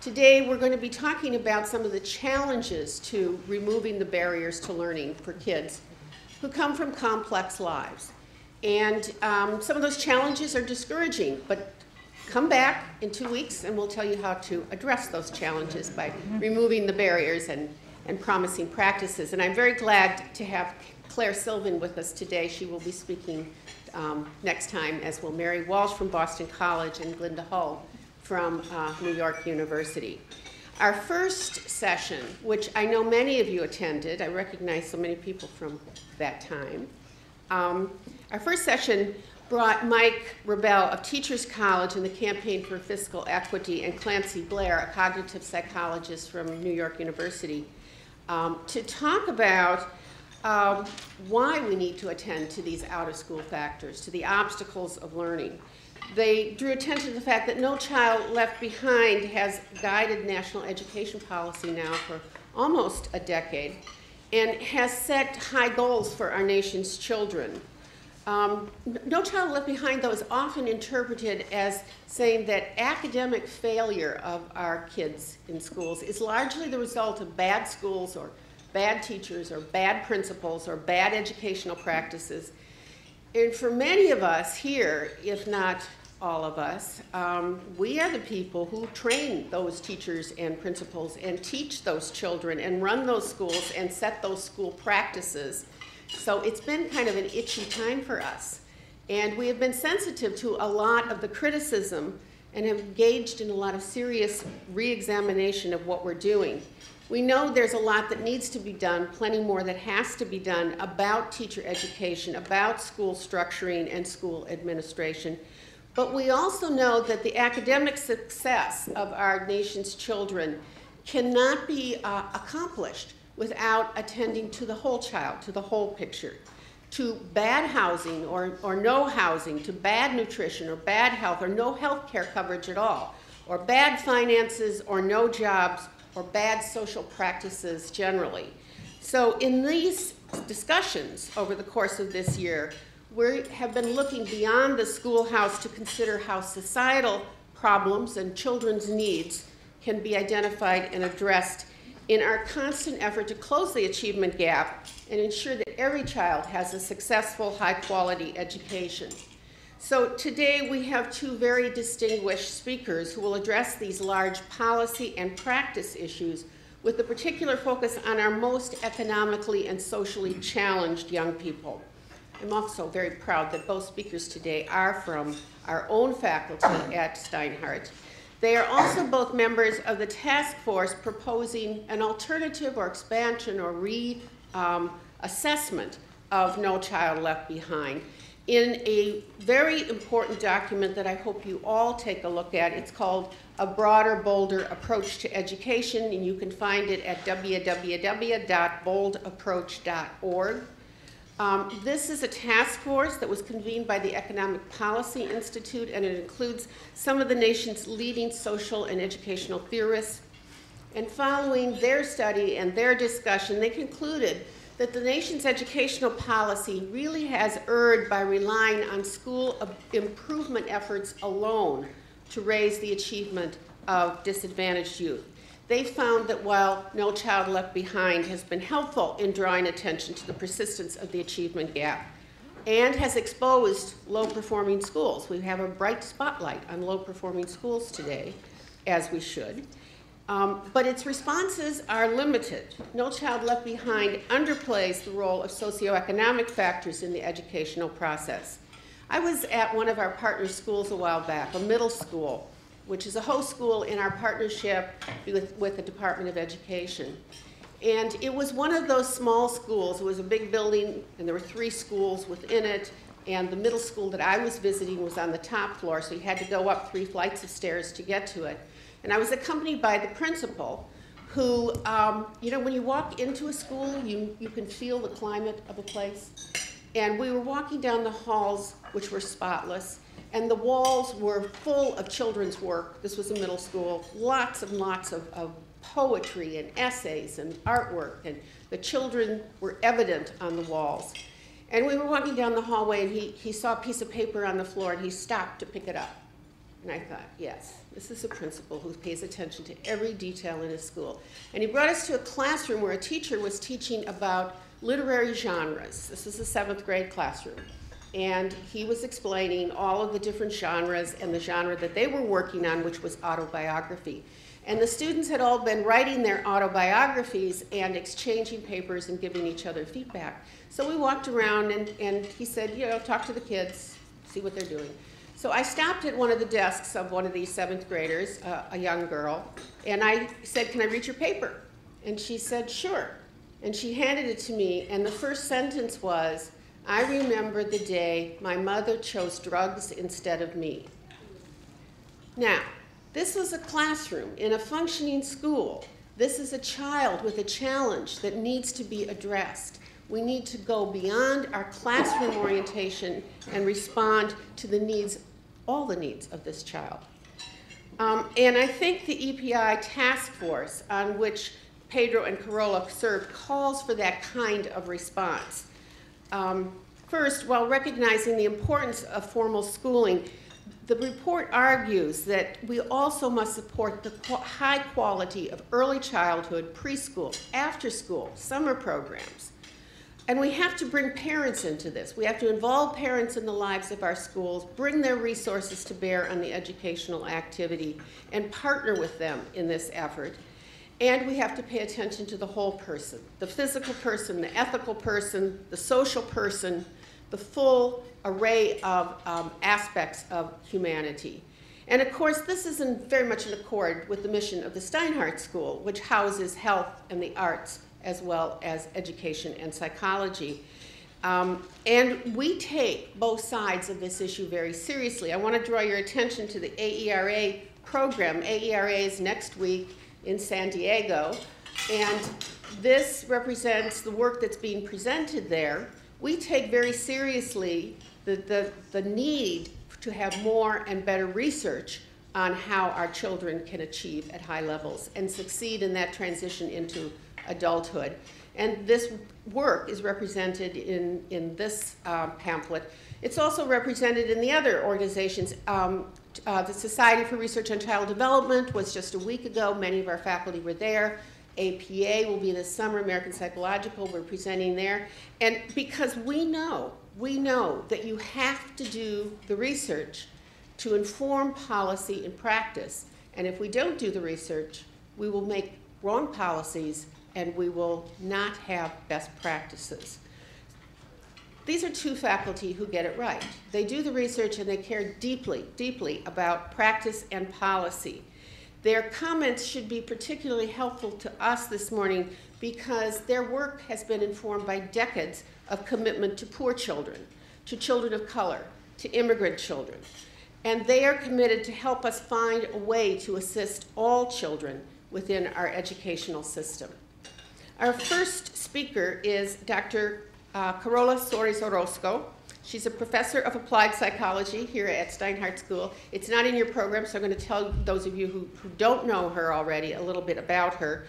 Today we're going to be talking about some of the challenges to removing the barriers to learning for kids who come from complex lives. And some of those challenges are discouraging, but come back in 2 weeks and we'll tell you how to address those challenges by removing the barriers and promising practices. And I'm very glad to have Claire Sylvan with us today. She will be speaking next time, as will Mary Walsh from Boston College and Glinda Hull from New York University. Our first session, which I know many of you attended, I recognize so many people from that time. Our first session brought Mike Rebell of Teachers College and the Campaign for Fiscal Equity and Clancy Blair, a cognitive psychologist from New York University, to talk about why we need to attend to these out-of-school factors, to the obstacles of learning. They drew attention to the fact that No Child Left Behind has guided national education policy now for almost a decade and has set high goals for our nation's children. No Child Left Behind, though, is often interpreted as saying that academic failure of our kids in schools is largely the result of bad schools or bad teachers or bad principals or bad educational practices. And for many of us here, if not all of us, we are the people who train those teachers and principals and teach those children and run those schools and set those school practices. So it's been kind of an itchy time for us. And we have been sensitive to a lot of the criticism and have engaged in a lot of serious re-examination of what we're doing. We know there's a lot that needs to be done, plenty more that has to be done about teacher education, about school structuring and school administration. But we also know that the academic success of our nation's children cannot be accomplished without attending to the whole child, to the whole picture, to bad housing or no housing, to bad nutrition or bad health or no health care coverage at all, or bad finances or no jobs, or bad social practices generally. So in these discussions over the course of this year, we have been looking beyond the schoolhouse to consider how societal problems and children's needs can be identified and addressed in our constant effort to close the achievement gap and ensure that every child has a successful, high-quality education. So today we have two very distinguished speakers who will address these large policy and practice issues with a particular focus on our most economically and socially challenged young people. I'm also very proud that both speakers today are from our own faculty at Steinhardt. They are also both members of the task force proposing an alternative or expansion or reassessment of No Child Left Behind in a very important document that I hope you all take a look at. It's called A Broader, Bolder Approach to Education, and you can find it at www.boldapproach.org. This is a task force that was convened by the Economic Policy Institute, and it includes some of the nation's leading social and educational theorists. And following their study and their discussion, they concluded that the nation's educational policy really has erred by relying on school improvement efforts alone to raise the achievement of disadvantaged youth. They found that while No Child Left Behind has been helpful in drawing attention to the persistence of the achievement gap and has exposed low-performing schools, we have a bright spotlight on low-performing schools today, as we should, but its responses are limited. No Child Left Behind underplays the role of socioeconomic factors in the educational process. I was at one of our partner schools a while back, a middle school, which is a host school in our partnership with the Department of Education. And it was one of those small schools. It was a big building, and there were 3 schools within it, and the middle school that I was visiting was on the top floor, so you had to go up 3 flights of stairs to get to it. And I was accompanied by the principal, who, you know, when you walk into a school, you can feel the climate of a place. And we were walking down the halls, which were spotless, and the walls were full of children's work. This was a middle school, lots and lots of poetry and essays and artwork, and the children were evident on the walls. And we were walking down the hallway, and he saw a piece of paper on the floor, and he stopped to pick it up. And I thought, yes, this is a principal who pays attention to every detail in his school. And he brought us to a classroom where a teacher was teaching about literary genres. This is a 7th grade classroom. And he was explaining all of the different genres and the genre that they were working on, which was autobiography. And the students had all been writing their autobiographies and exchanging papers and giving each other feedback. So we walked around and he said, you know, talk to the kids, see what they're doing. So I stopped at one of the desks of one of these 7th graders, a young girl, and I said, can I read your paper? And she said, sure. And she handed it to me, and the first sentence was, I remember the day my mother chose drugs instead of me. Now, this was a classroom in a functioning school. This is a child with a challenge that needs to be addressed. We need to go beyond our classroom orientation and respond to the needs, all the needs of this child. And I think the EPI task force on which Pedro and Carola served calls for that kind of response. First, while recognizing the importance of formal schooling, the report argues that we also must support the high quality of early childhood, preschool, after school, summer programs. And we have to bring parents into this. We have to involve parents in the lives of our schools, bring their resources to bear on the educational activity, and partner with them in this effort. And we have to pay attention to the whole person, the physical person, the ethical person, the social person, the full array of aspects of humanity. And of course, this is very much in accord with the mission of the Steinhardt School, which houses health and the arts as well as education and psychology. And we take both sides of this issue very seriously. I want to draw your attention to the AERA program. AERA is next week in San Diego, and this represents the work that's being presented there. We take very seriously the need to have more and better research on how our children can achieve at high levels and succeed in that transition into adulthood. And this work is represented in this pamphlet. It's also represented in the other organizations. The Society for Research on Child Development was just a week ago. Many of our faculty were there. APA will be this summer, American Psychological, we're presenting there. And because we know that you have to do the research to inform policy and practice. And if we don't do the research, we will make wrong policies and we will not have best practices. These are two faculty who get it right. They do the research and they care deeply, deeply about practice and policy. Their comments should be particularly helpful to us this morning because their work has been informed by decades of commitment to poor children, to children of color, to immigrant children. And they are committed to help us find a way to assist all children within our educational system. Our first speaker is Dr. Carola Suarez-Orozco. She's a professor of applied psychology here at Steinhardt School. It's not in your program, so I'm going to tell those of you who don't know her already a little bit about her.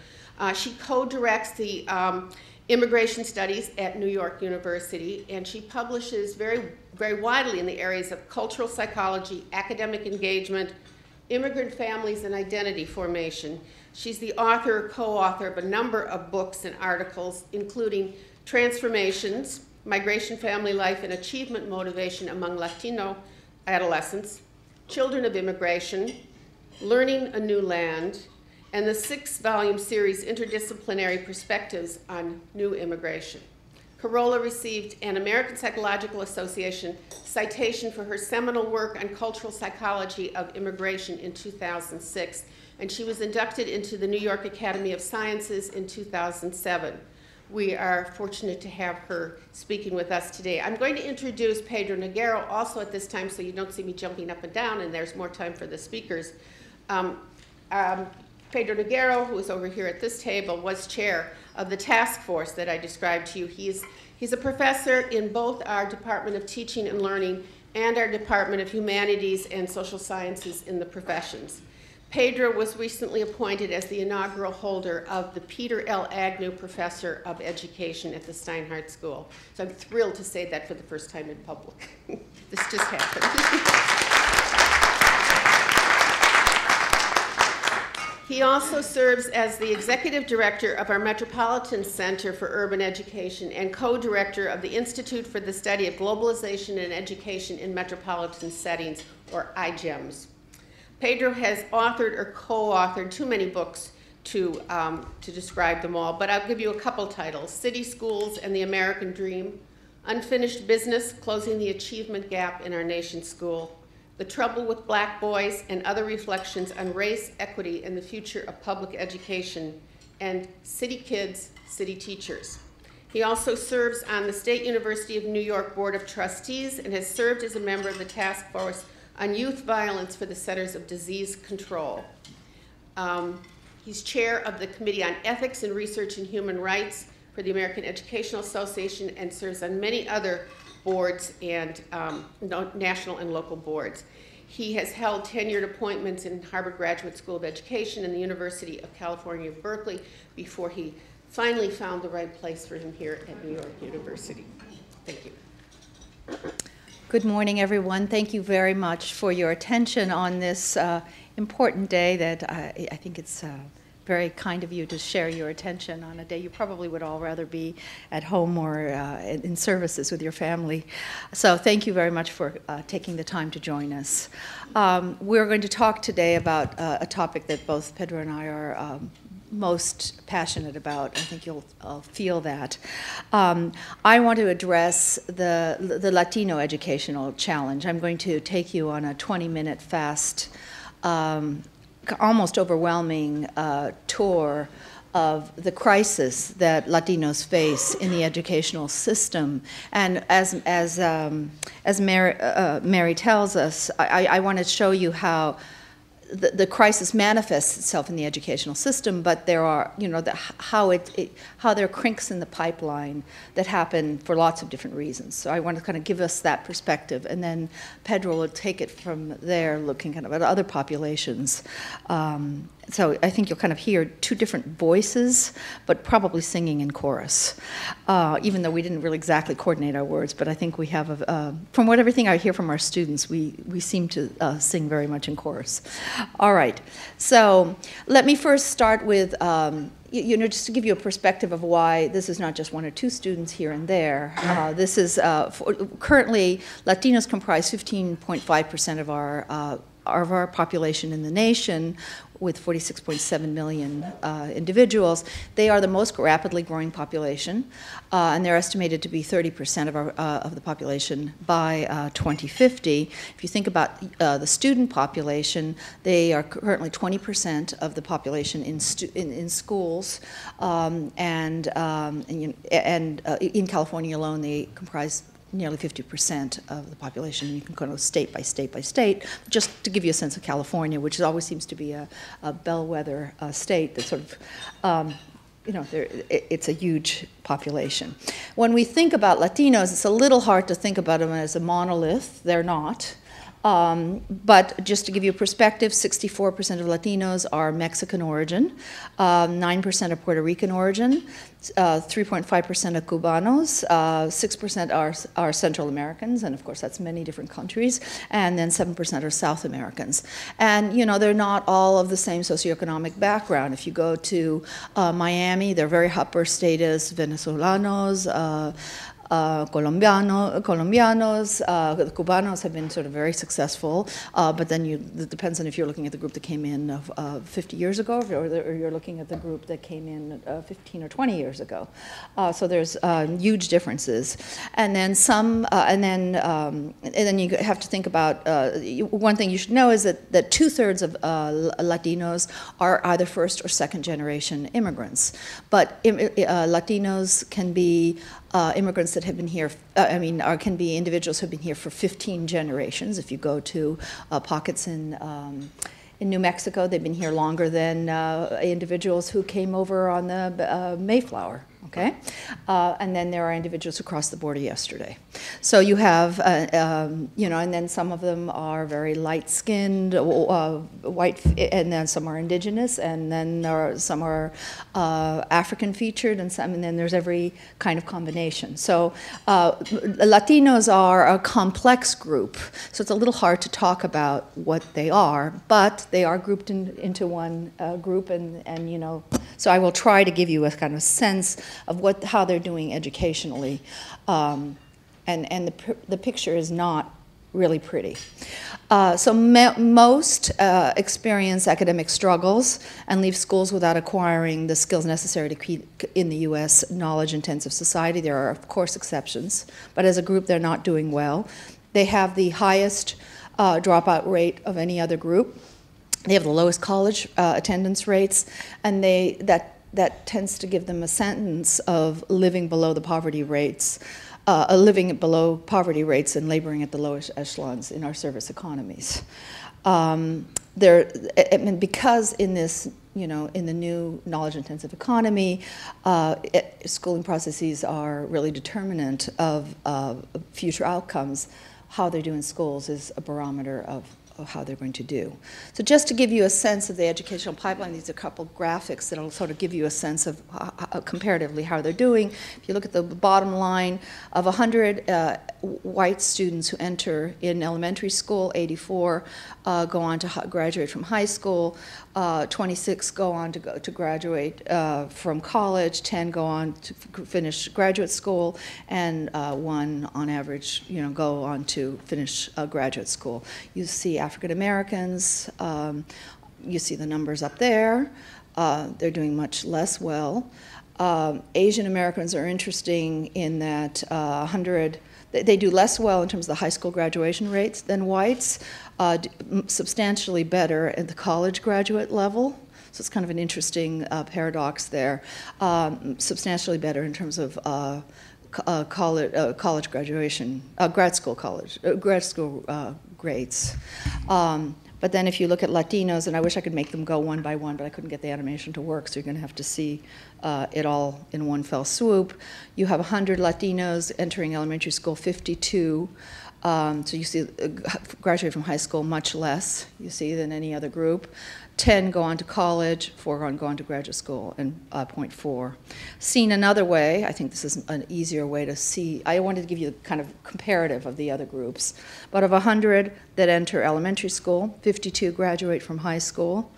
She co-directs the immigration studies at New York University, and she publishes very, very widely in the areas of cultural psychology, academic engagement, immigrant families, and identity formation. She's the author or co-author of a number of books and articles, including Transformations, Migration, Family Life, and Achievement Motivation Among Latino Adolescents, Children of Immigration, Learning a New Land, and the 6-volume series, Interdisciplinary Perspectives on New Immigration. Carola received an American Psychological Association citation for her seminal work on cultural psychology of immigration in 2006, and she was inducted into the New York Academy of Sciences in 2007. We are fortunate to have her speaking with us today. I'm going to introduce Pedro Noguera also at this time so you don't see me jumping up and down and there's more time for the speakers. Pedro Noguera, who is over here at this table, was chair of the task force that I described to you. He's a professor in both our Department of Teaching and Learning and our Department of Humanities and Social Sciences in the Professions. Pedro was recently appointed as the inaugural holder of the Peter L. Agnew Professor of Education at the Steinhardt School. So I'm thrilled to say that for the first time in public. This just happened. He also serves as the executive director of our Metropolitan Center for Urban Education and co-director of the Institute for the Study of Globalization and Education in Metropolitan Settings, or IGEMS. Pedro has authored or co-authored too many books to describe them all, but I'll give you a couple titles: City Schools and the American Dream, Unfinished Business, Closing the Achievement Gap in Our Nation's School, The Trouble with Black Boys and Other Reflections on Race, Equity, and the Future of Public Education, and City Kids, City Teachers. He also serves on the State University of New York Board of Trustees and has served as a member of the Task Force on Youth Violence for the Centers of Disease Control. He's chair of the Committee on Ethics and Research and Human Rights for the American Educational Association and serves on many other boards and national and local boards. He has held tenured appointments in Harvard Graduate School of Education and the University of California, Berkeley, before he finally found the right place for him here at New York University. Thank you. Good morning, everyone. Thank you very much for your attention on this important day that I think it's very kind of you to share your attention on a day you probably would all rather be at home or in services with your family. So thank you very much for taking the time to join us. We're going to talk today about a topic that both Pedro and I are most passionate about. I think you'll feel that. I want to address the Latino educational challenge. I'm going to take you on a 20-minute fast, almost overwhelming tour of the crisis that Latinos face in the educational system. And as Mary tells us, I want to show you how the crisis manifests itself in the educational system, but there are, how there are crinks in the pipeline that happen for lots of different reasons. So I want to kind of give us that perspective, and then Pedro will take it from there, looking kind of at other populations. So I think you'll kind of hear two different voices, but probably singing in chorus, even though we didn't really exactly coordinate our words. But I think we have, from everything I hear from our students, we seem to sing very much in chorus. All right. So let me first start with, just to give you a perspective of why this is not just one or two students here and there. This is currently Latinos comprise 15.5% of our population in the nation, with 46.7 million individuals. They are the most rapidly growing population, and they're estimated to be 30% of the population by 2050. If you think about the student population, they are currently 20% of the population in schools, and in California alone, they comprise nearly 50% of the population. You can go state by state by state, just to give you a sense of California, which always seems to be a bellwether state that sort of, it's a huge population. When we think about Latinos, it's a little hard to think about them as a monolith. They're not. But just to give you a perspective, 64% of Latinos are Mexican origin, 9% are Puerto Rican origin, 3.5% are Cubanos, 6% are Central Americans, and of course that's many different countries, and then 7% are South Americans. And they're not all of the same socioeconomic background. If you go to Miami, they're very upper status Venezolanos, Colombianos, the Cubanos have been sort of very successful, but then it depends on if you're looking at the group that came in 50 years ago, or you're looking at the group that came in 15 or 20 years ago. So there's huge differences, and then then you have to think about one thing you should know is that 2/3 of Latinos are either first or second generation immigrants, but Latinos can be immigrants that have been here, can be individuals who have been here for 15 generations. If you go to pockets in New Mexico, they've been here longer than individuals who came over on the Mayflower. Okay, and then there are individuals who crossed the border yesterday. So you have, you know, and then some of them are very light-skinned, white, and then some are indigenous, and then some are African-featured, and then there's every kind of combination. So Latinos are a complex group, so it's a little hard to talk about what they are, but they are grouped into one group, and you know, so I will try to give you a kind of sense of how they're doing educationally, and the picture is not really pretty. So most experience academic struggles and leave schools without acquiring the skills necessary to keep in the U.S. knowledge-intensive society. There are, of course, exceptions, but as a group, they're not doing well. They have the highest dropout rate of any other group. They have the lowest college attendance rates, and that tends to give them a sentence of living below the poverty rates, living below poverty rates and laboring at the lowest echelons in our service economies. Because in this, you know, in the new knowledge-intensive economy, schooling processes are really determinant of future outcomes. How they do in schools is a barometer of how they're going to do. So just to give you a sense of the educational pipeline, these are a couple graphics that will sort of give you a sense of comparatively how they're doing. If you look at the bottom line, of 100 white students who enter in elementary school, 84 go on to graduate from high school, 26 go on to graduate from college, 10 go on to finish graduate school, and 1 on average, you know, go on to finish graduate school. You see African Americans, you see the numbers up there. They're doing much less well. Asian Americans are interesting in that 100, they do less well in terms of the high school graduation rates than whites, substantially better at the college graduate level. So it's kind of an interesting paradox there. Substantially better in terms of college graduation, grad school grades. But then if you look at Latinos, and I wish I could make them go one by one, but I couldn't get the animation to work, so you're going to have to see it all in one fell swoop. You have 100 Latinos entering elementary school, 52. So you see graduate from high school much less, you see, than any other group. 10 go on to college, 4 go on to graduate school, and 0.4. Seen another way, I think this is an easier way to see. I wanted to give you a kind of comparative of the other groups. But of 100 that enter elementary school, 52 graduate from high school,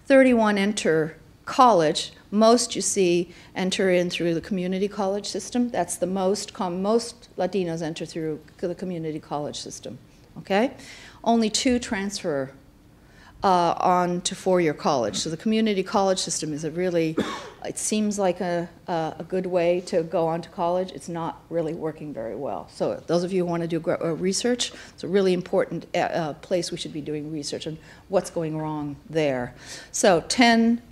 31 enter college. Most, you see, enter in through the community college system. That's the most Latinos enter through the community college system, okay? Only 2 transfer on to 4-year college. So the community college system is a really, it seems like a good way to go on to college. It's not really working very well. So those of you who want to do research, it's a really important place we should be doing research on what's going wrong there. So 10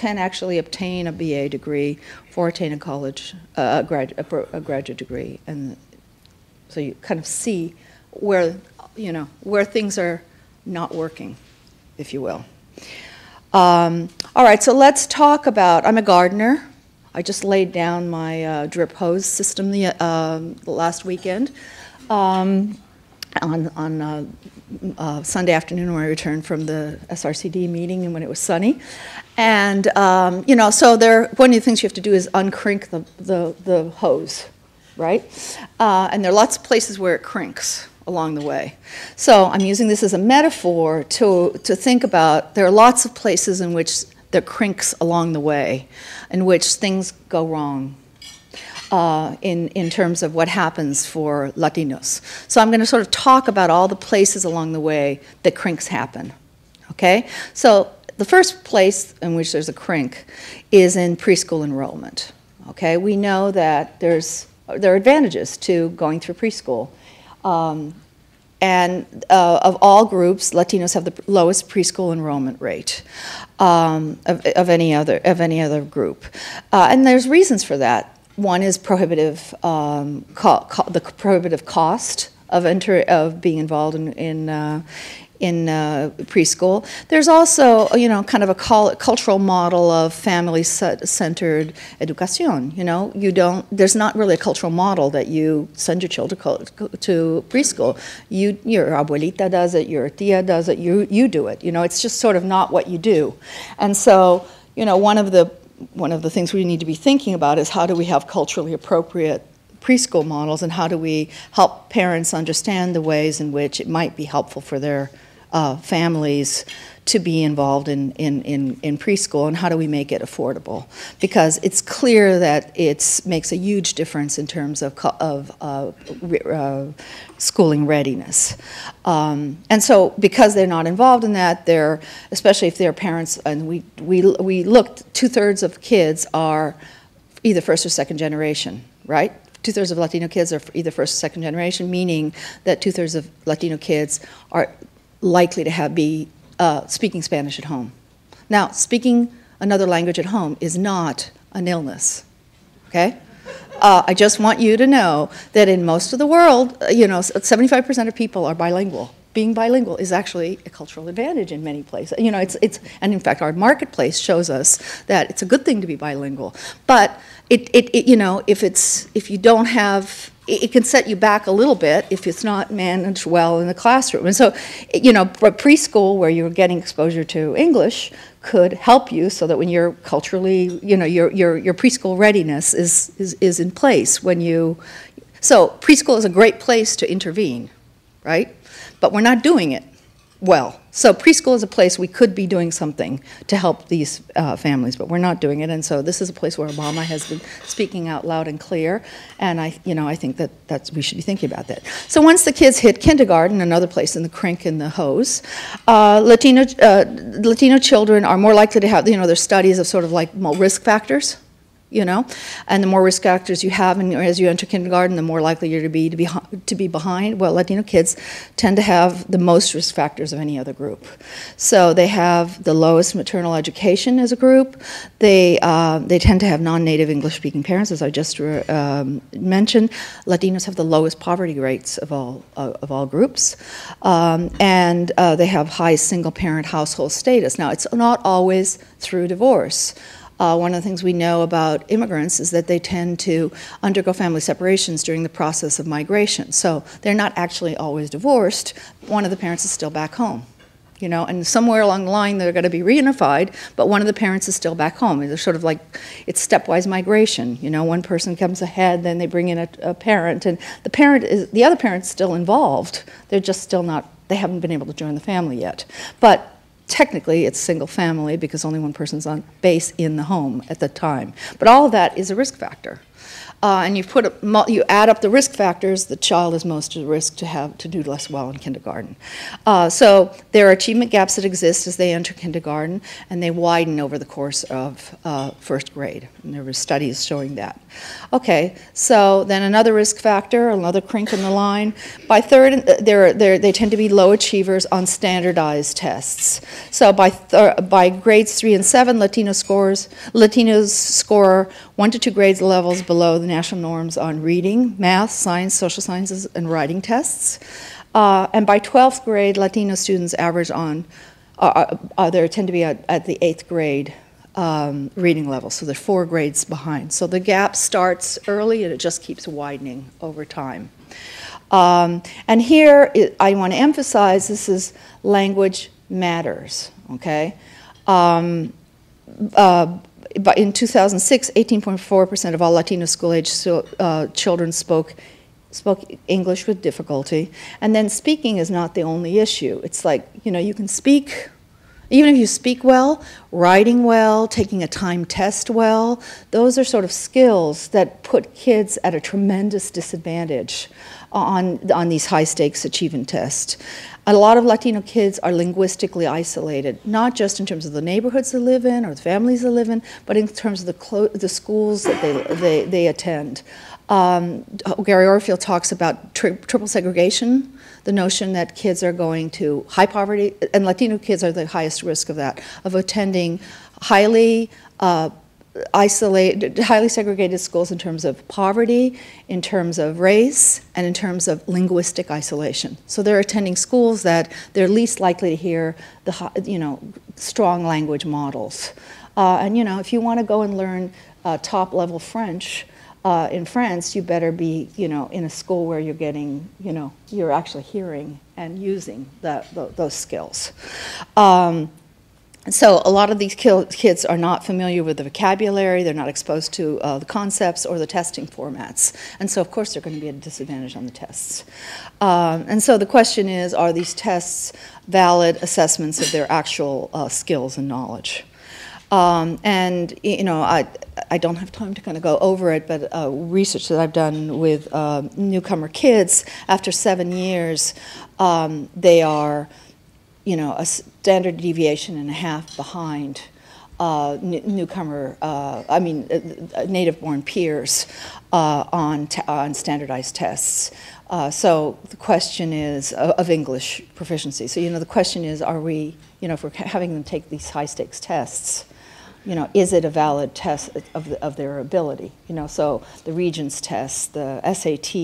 actually obtain a BA degree, 4 attain a college, a graduate degree. And so you kind of see where, you know, where things are not working, if you will. All right, so let's talk about, I'm a gardener. I just laid down my drip hose system the last weekend on Sunday afternoon when I returned from the SRCD meeting and when it was sunny. And, you know, so one of the things you have to do is uncrinkle the hose, right? And there are lots of places where it crinks along the way. So I'm using this as a metaphor to think about, there are lots of places in which there crinks along the way, in which things go wrong in terms of what happens for Latinos. So I'm going to sort of talk about all the places along the way that crinks happen, okay? So the first place in which there's a crink is in preschool enrollment, okay? We know that there are advantages to going through preschool. And of all groups, Latinos have the lowest preschool enrollment rate of any other group, and there's reasons for that. One is prohibitive, the prohibitive cost of being involved in preschool. There's also, kind of a cultural model of family-centered educación. There's not really a cultural model that you send your children to preschool. Your abuelita does it, your tía does it, you do it. It's just sort of not what you do. And so, one of the things we need to be thinking about is how do we have culturally appropriate preschool models, and how do we help parents understand the ways in which it might be helpful for their families to be involved in preschool, and how do we make it affordable? Because it's clear that it makes a huge difference in terms of schooling readiness. And so because they're not involved in that, especially if they're parents, and we looked, 2/3 of kids are either first or second generation, right? 2/3 of Latino kids are either first or second generation, meaning that 2/3 of Latino kids are likely to be speaking Spanish at home. Now, speaking another language at home is not an illness, okay? I just want you to know that in most of the world, 75% of people are bilingual. Being bilingual is actually a cultural advantage in many places. And in fact, our marketplace shows us that it's a good thing to be bilingual. But if you don't have, it can set you back a little bit if it's not managed well in the classroom. And so, preschool, where you're getting exposure to English, could help you so that when you're culturally, your preschool readiness is in place so preschool is a great place to intervene, right? But we're not doing it well. So preschool is a place we could be doing something to help these families, but we're not doing it. And so this is a place where Obama has been speaking out loud and clear, and I think that we should be thinking about that. So once the kids hit kindergarten, another place in the crink and the hose, Latino children are more likely to have, there's studies of sort of like risk factors. And the more risk factors you have, and as you enter kindergarten, the more likely you're to be behind. Well, Latino kids tend to have the most risk factors of any other group. So they have the lowest maternal education as a group. They tend to have non-native English-speaking parents, as I just mentioned. Latinos have the lowest poverty rates of all groups, and they have high single-parent household status. Now, it's not always through divorce. One of the things we know about immigrants is that they tend to undergo family separations during the process of migration. So they're not actually always divorced. One of the parents is still back home, and somewhere along the line they're going to be reunified, but one of the parents is still back home. They're sort of like, it's stepwise migration. One person comes ahead, then they bring in a parent, and the other parent's still involved. They're just still not, they haven't been able to join the family yet. But technically, it's single family because only one person's on base in the home at the time. But all of that is a risk factor. And you add up the risk factors, the child is most at risk to do less well in kindergarten. So there are achievement gaps that exist as they enter kindergarten, and they widen over the course of first grade. And there were studies showing that. Okay, so then another risk factor, another crink in the line. By third, they tend to be low achievers on standardized tests. So by grades 3 and 7, Latinos score 1 to 2 grades levels below the national norms on reading, math, science, social sciences, and writing tests. And by 12th grade, Latino students average they tend to be at the 8th grade reading level, so they're 4 grades behind. So the gap starts early and it just keeps widening over time. And here, I want to emphasize this is language matters, okay? But in 2006, 18.4% of all Latino school-age children spoke English with difficulty. And then speaking is not the only issue. It's like, you can speak, even if you speak well, writing well, taking a timed test well, those are sort of skills that put kids at a tremendous disadvantage on these high-stakes achievement tests. A lot of Latino kids are linguistically isolated, not just in terms of the neighborhoods they live in or the families they live in, but in terms of the schools that they attend. Gary Orfield talks about triple segregation, the notion that kids are going to high poverty, and Latino kids are the highest risk of that, of attending highly highly segregated schools in terms of poverty, in terms of race, and in terms of linguistic isolation. So they're attending schools that they're least likely to hear the, strong language models. And if you want to go and learn top-level French in France, you better be, in a school where you're getting, you're actually hearing and using those skills. So a lot of these kids are not familiar with the vocabulary, they're not exposed to the concepts or the testing formats. And so, of course, they're going to be at a disadvantage on the tests. And so the question is, are these tests valid assessments of their actual skills and knowledge? And, I don't have time to kind of go over it, but research that I've done with newcomer kids, after 7 years, they are, a standard deviation and a half behind native-born peers on standardized tests. So the question is of English proficiency. So the question is, are we, if we're having them take these high-stakes tests, is it a valid test of their ability? So the Regents test, the SAT,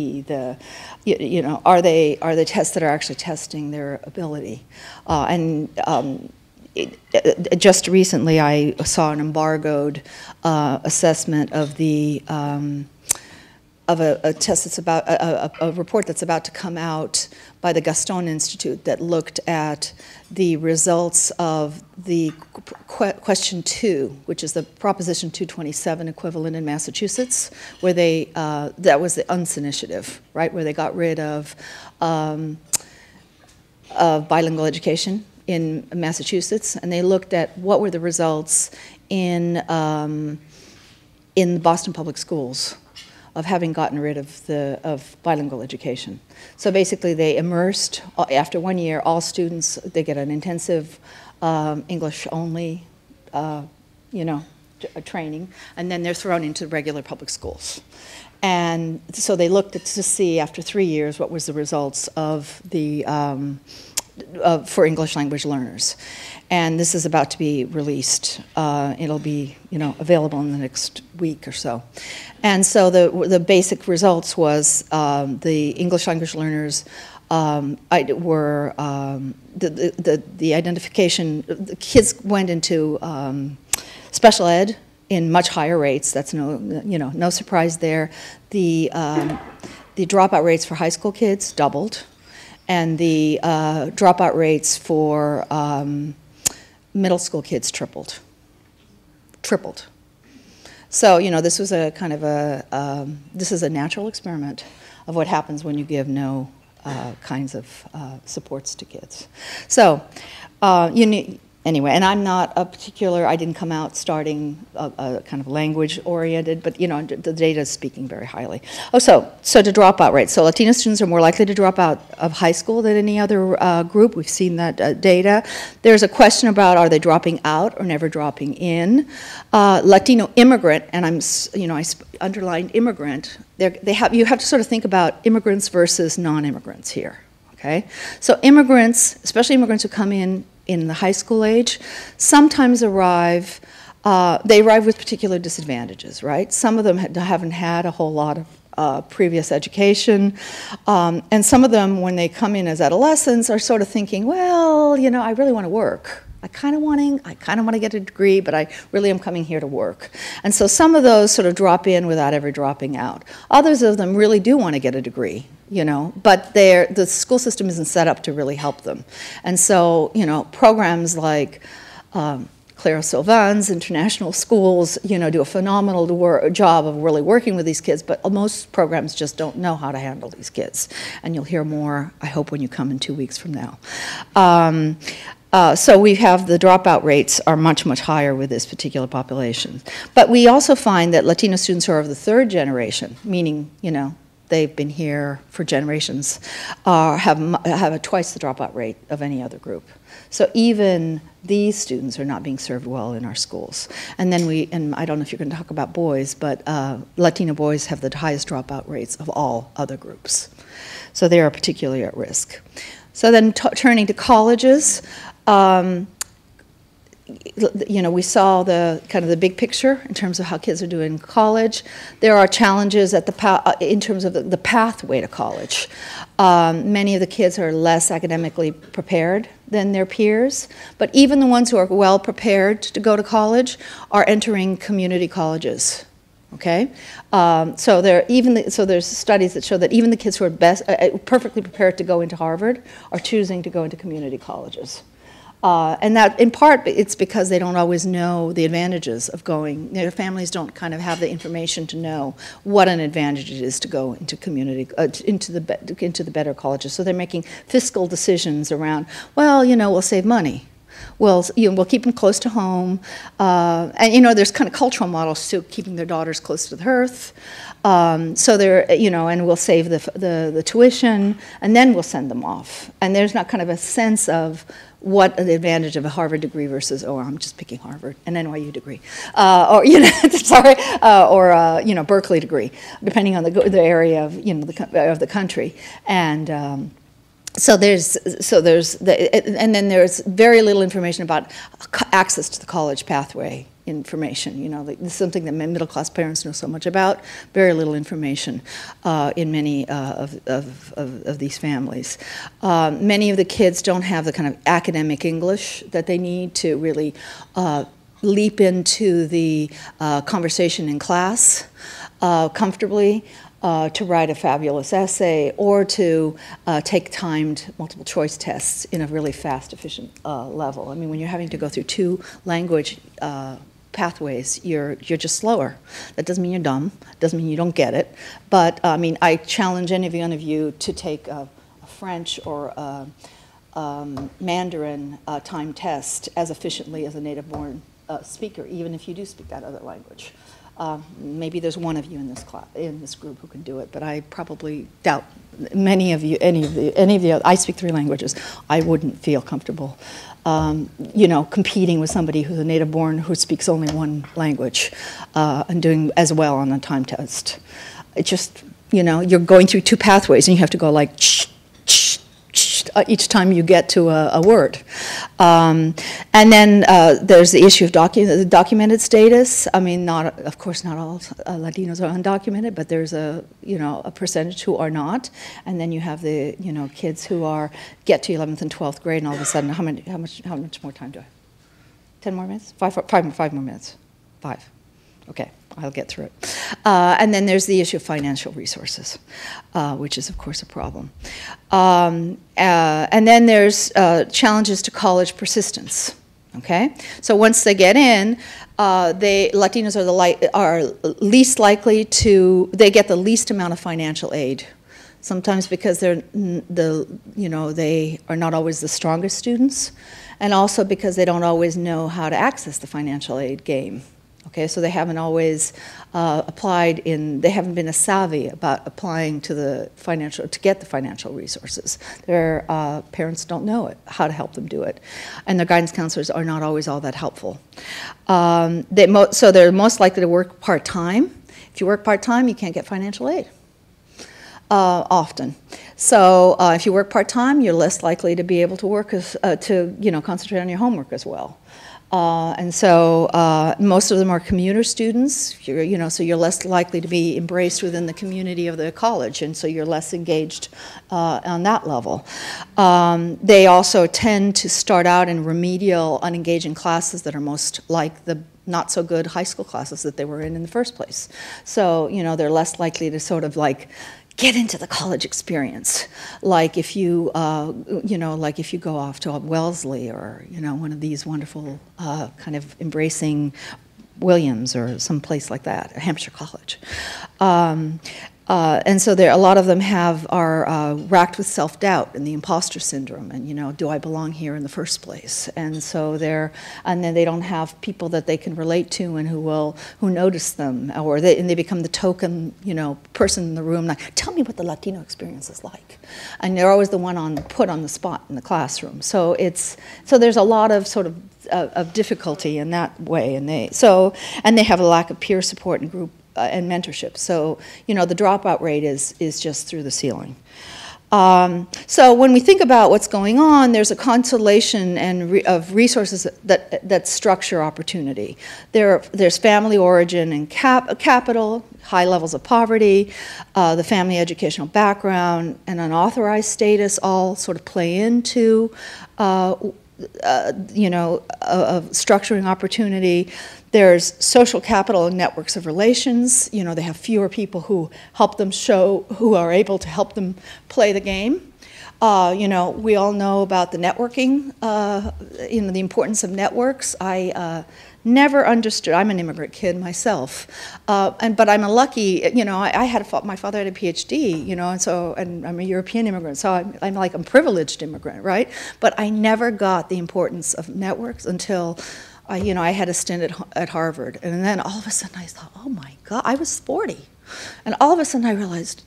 are they tests that are actually testing their ability? Just recently, I saw an embargoed assessment of the of a test that's about a report that's about to come out by the Gaston Institute that looked at the results of the question 2, which is the Proposition 227 equivalent in Massachusetts, where they that was the UNS initiative, right, where they got rid of bilingual education in Massachusetts, and they looked at what were the results in Boston Public Schools of having gotten rid of bilingual education. So basically they immersed, after 1 year, all students, they get an intensive English only, training, and then they're thrown into regular public schools. And so they looked to see, after 3 years, what was the results of the, for English language learners. And this is about to be released. It'll be, available in the next week or so. And so the basic results was the English language learners were the identification. The kids went into special ed in much higher rates. That's no surprise there. The dropout rates for high school kids doubled, and the dropout rates for middle school kids tripled. So, this was a kind of this is a natural experiment of what happens when you give no kinds of supports to kids. So, anyway, and I'm not a particular, I didn't come out starting a kind of language-oriented, but, the data is speaking very highly. Oh, so to dropout rates. So Latino students are more likely to drop out of high school than any other group. We've seen that data. There's a question about, are they dropping out or never dropping in? Latino immigrant, and I underlined immigrant, you have to sort of think about immigrants versus non-immigrants here, okay? So immigrants, especially immigrants who come in the high school age, sometimes they arrive with particular disadvantages, right? Some of them haven't had a whole lot of previous education, and some of them, when they come in as adolescents, are sort of thinking, well, I really want to work. I kind of want to get a degree, but I really am coming here to work. And so some of those sort of drop in without ever dropping out. Others of them really do want to get a degree, but the school system isn't set up to really help them. And so, programs like Clara Sylvan's international schools, do a phenomenal job of really working with these kids, but most programs just don't know how to handle these kids. And you'll hear more, I hope, when you come in 2 weeks from now. So we have the dropout rates are much, much higher with this particular population. But we also find that Latino students who are of the third generation, meaning, they've been here for generations, have a twice the dropout rate of any other group. So even these students are not being served well in our schools. And then and I don't know if you're going to talk about boys, but Latino boys have the highest dropout rates of all other groups. So they are particularly at risk. So then turning to colleges, you know, we saw the kind of the big picture in terms of how kids are doing in college. There are challenges at in terms of the pathway to college. Many of the kids are less academically prepared than their peers, but even the ones who are well prepared to go to college are entering community colleges. Okay, so there's studies that show that even the kids who are perfectly prepared to go into Harvard are choosing to go into community colleges. And that, in part, it's because they don't always know the advantages of going. Their families don't kind of have the information to know what an advantage it is to go into community, into the better colleges. So they're making fiscal decisions around, well, you know, we'll save money. We'll keep them close to home. And, you know, there's kind of cultural models to keeping their daughters close to the hearth. So they're, you know, and we'll save the tuition, and then we'll send them off. And there's not kind of a sense of what the advantage of a Harvard degree versus, oh, I'm just picking Harvard, an NYU degree, or, you know, sorry, or, you know, Berkeley degree, depending on the area of, you know, of the country. And and then there's very little information about access to the college pathway information. You know, this is something that middle-class parents know so much about. Very little information in many of these families. Many of the kids don't have the kind of academic English that they need to really leap into the conversation in class comfortably. To write a fabulous essay, or to take timed multiple choice tests in a really fast, efficient level. I mean, when you're having to go through 2 language pathways, you're just slower. That doesn't mean you're dumb. Doesn't mean you don't get it. But I mean, I challenge any one of you to take a French or a Mandarin timed test as efficiently as a native-born speaker, even if you do speak that other language. Maybe there's one of you in this group who can do it, but I probably doubt many of you, any of the other. I speak 3 languages. I wouldn't feel comfortable, you know, competing with somebody who's a native-born who speaks only 1 language and doing as well on a time test. It just, you know, you're going through 2 pathways, and you have to go like each time you get to a word. And then there's the issue of documented status. I mean, of course, not all Latinos are undocumented, but there's a percentage who are not. And then you have the, you know, kids who get to 11th and 12th grade, and all of a sudden, how much more time do I have? 10 more minutes? 5 more minutes? 5. Okay, I'll get through it. And then there's the issue of financial resources, which is, of course, a problem. And then there's challenges to college persistence. Okay, so once they get in, Latinos are least likely to. They get the least amount of financial aid. Sometimes because they are not always the strongest students, and also because they don't always know how to access the financial aid game. Okay, so they haven't always they haven't been as savvy about applying to get the financial resources. Their parents don't know how to help them do it. And their guidance counselors are not always all that helpful. So they're most likely to work part-time. If you work part-time, you can't get financial aid. Often. So if you work part-time, you're less likely to be able to work concentrate on your homework as well. And so most of them are commuter students, so you're less likely to be embraced within the community of the college, and so you're less engaged on that level. They also tend to start out in remedial, unengaging classes that are most like the not so good high school classes that they were in the first place. So, they're less likely to sort of like get into the college experience, like if you, like if you go off to a Wellesley or one of these wonderful kind of embracing Williams or some place like that, Hampshire College. And so a lot of them are racked with self-doubt and the imposter syndrome, and do I belong here in the first place? And so and then they don't have people that they can relate to and who notice them, or they become the token, person in the room. Like, tell me what the Latino experience is like, and they're always the one put on the spot in the classroom. So there's a lot of sort of difficulty in that way, and they have a lack of peer support and group. And mentorship. So, the dropout rate is just through the ceiling. So when we think about what's going on, there's a constellation of resources that structure opportunity. There's family origin and capital, high levels of poverty, the family educational background, and unauthorized status all sort of play into structuring opportunity. There's social capital and networks of relations. They have fewer people who help them who are able to help them play the game. We all know about the networking, the importance of networks. I never understood. I'm an immigrant kid myself, but I'm a lucky. My father had a PhD. And I'm a European immigrant, so I'm like a privileged immigrant, right? But I never got the importance of networks until I had a stint at Harvard, and then all of a sudden I thought, oh my God, I was 40, and all of a sudden I realized,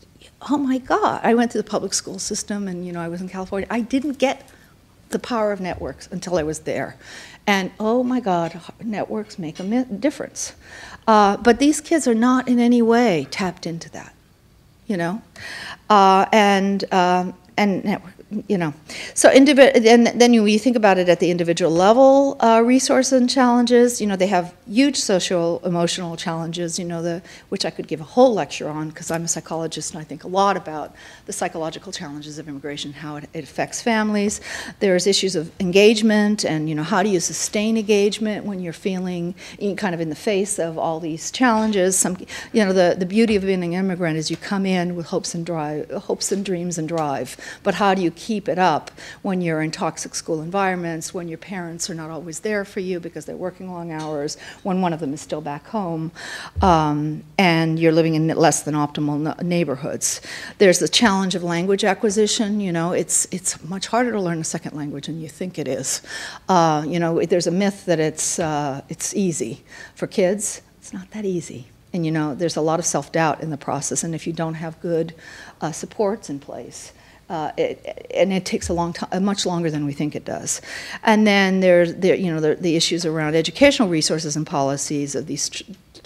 oh my God, I went through the public school system, and I was in California. I didn't get the power of networks until I was there, and oh my God, networks make a difference. But these kids are not in any way tapped into that, and network. So and then when you think about it at the individual level, resources and challenges, they have huge social, emotional challenges, which I could give a whole lecture on because I'm a psychologist and I think a lot about the psychological challenges of immigration, how it affects families. There's issues of engagement and, how do you sustain engagement when you're feeling kind of in the face of all these challenges. The beauty of being an immigrant is you come in with hopes and dreams and drive, but how do you keep it up when you're in toxic school environments, when your parents are not always there for you because they're working long hours, when one of them is still back home, and you're living in less than optimal neighborhoods. There's the challenge of language acquisition. It's much harder to learn a second language than you think it is. There's a myth that it's easy for kids. It's not that easy. And there's a lot of self-doubt in the process, and if you don't have good supports in place, it takes a long time, much longer than we think it does. And then there's the issues around educational resources and policies of these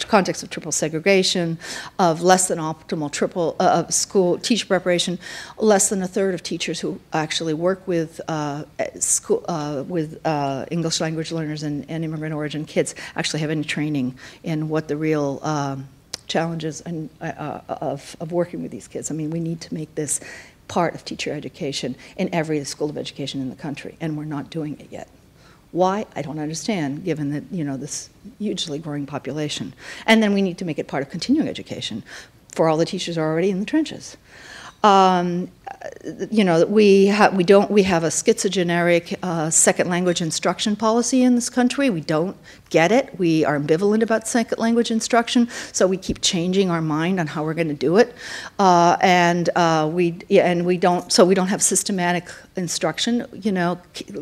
context of triple segregation, of less than optimal school teacher preparation. Less than a third of teachers who actually work with English language learners and immigrant origin kids actually have any training in what the real challenges of working with these kids. I mean, we need to make this part of teacher education in every school of education in the country, and we're not doing it yet. Why? I don't understand, given that, this hugely growing population. And then we need to make it part of continuing education for all the teachers are already in the trenches. We have a schizogeneric second language instruction policy in this country. We don't get it. We are ambivalent about second language instruction, so we keep changing our mind on how we're going to do it, we don't have systematic instruction.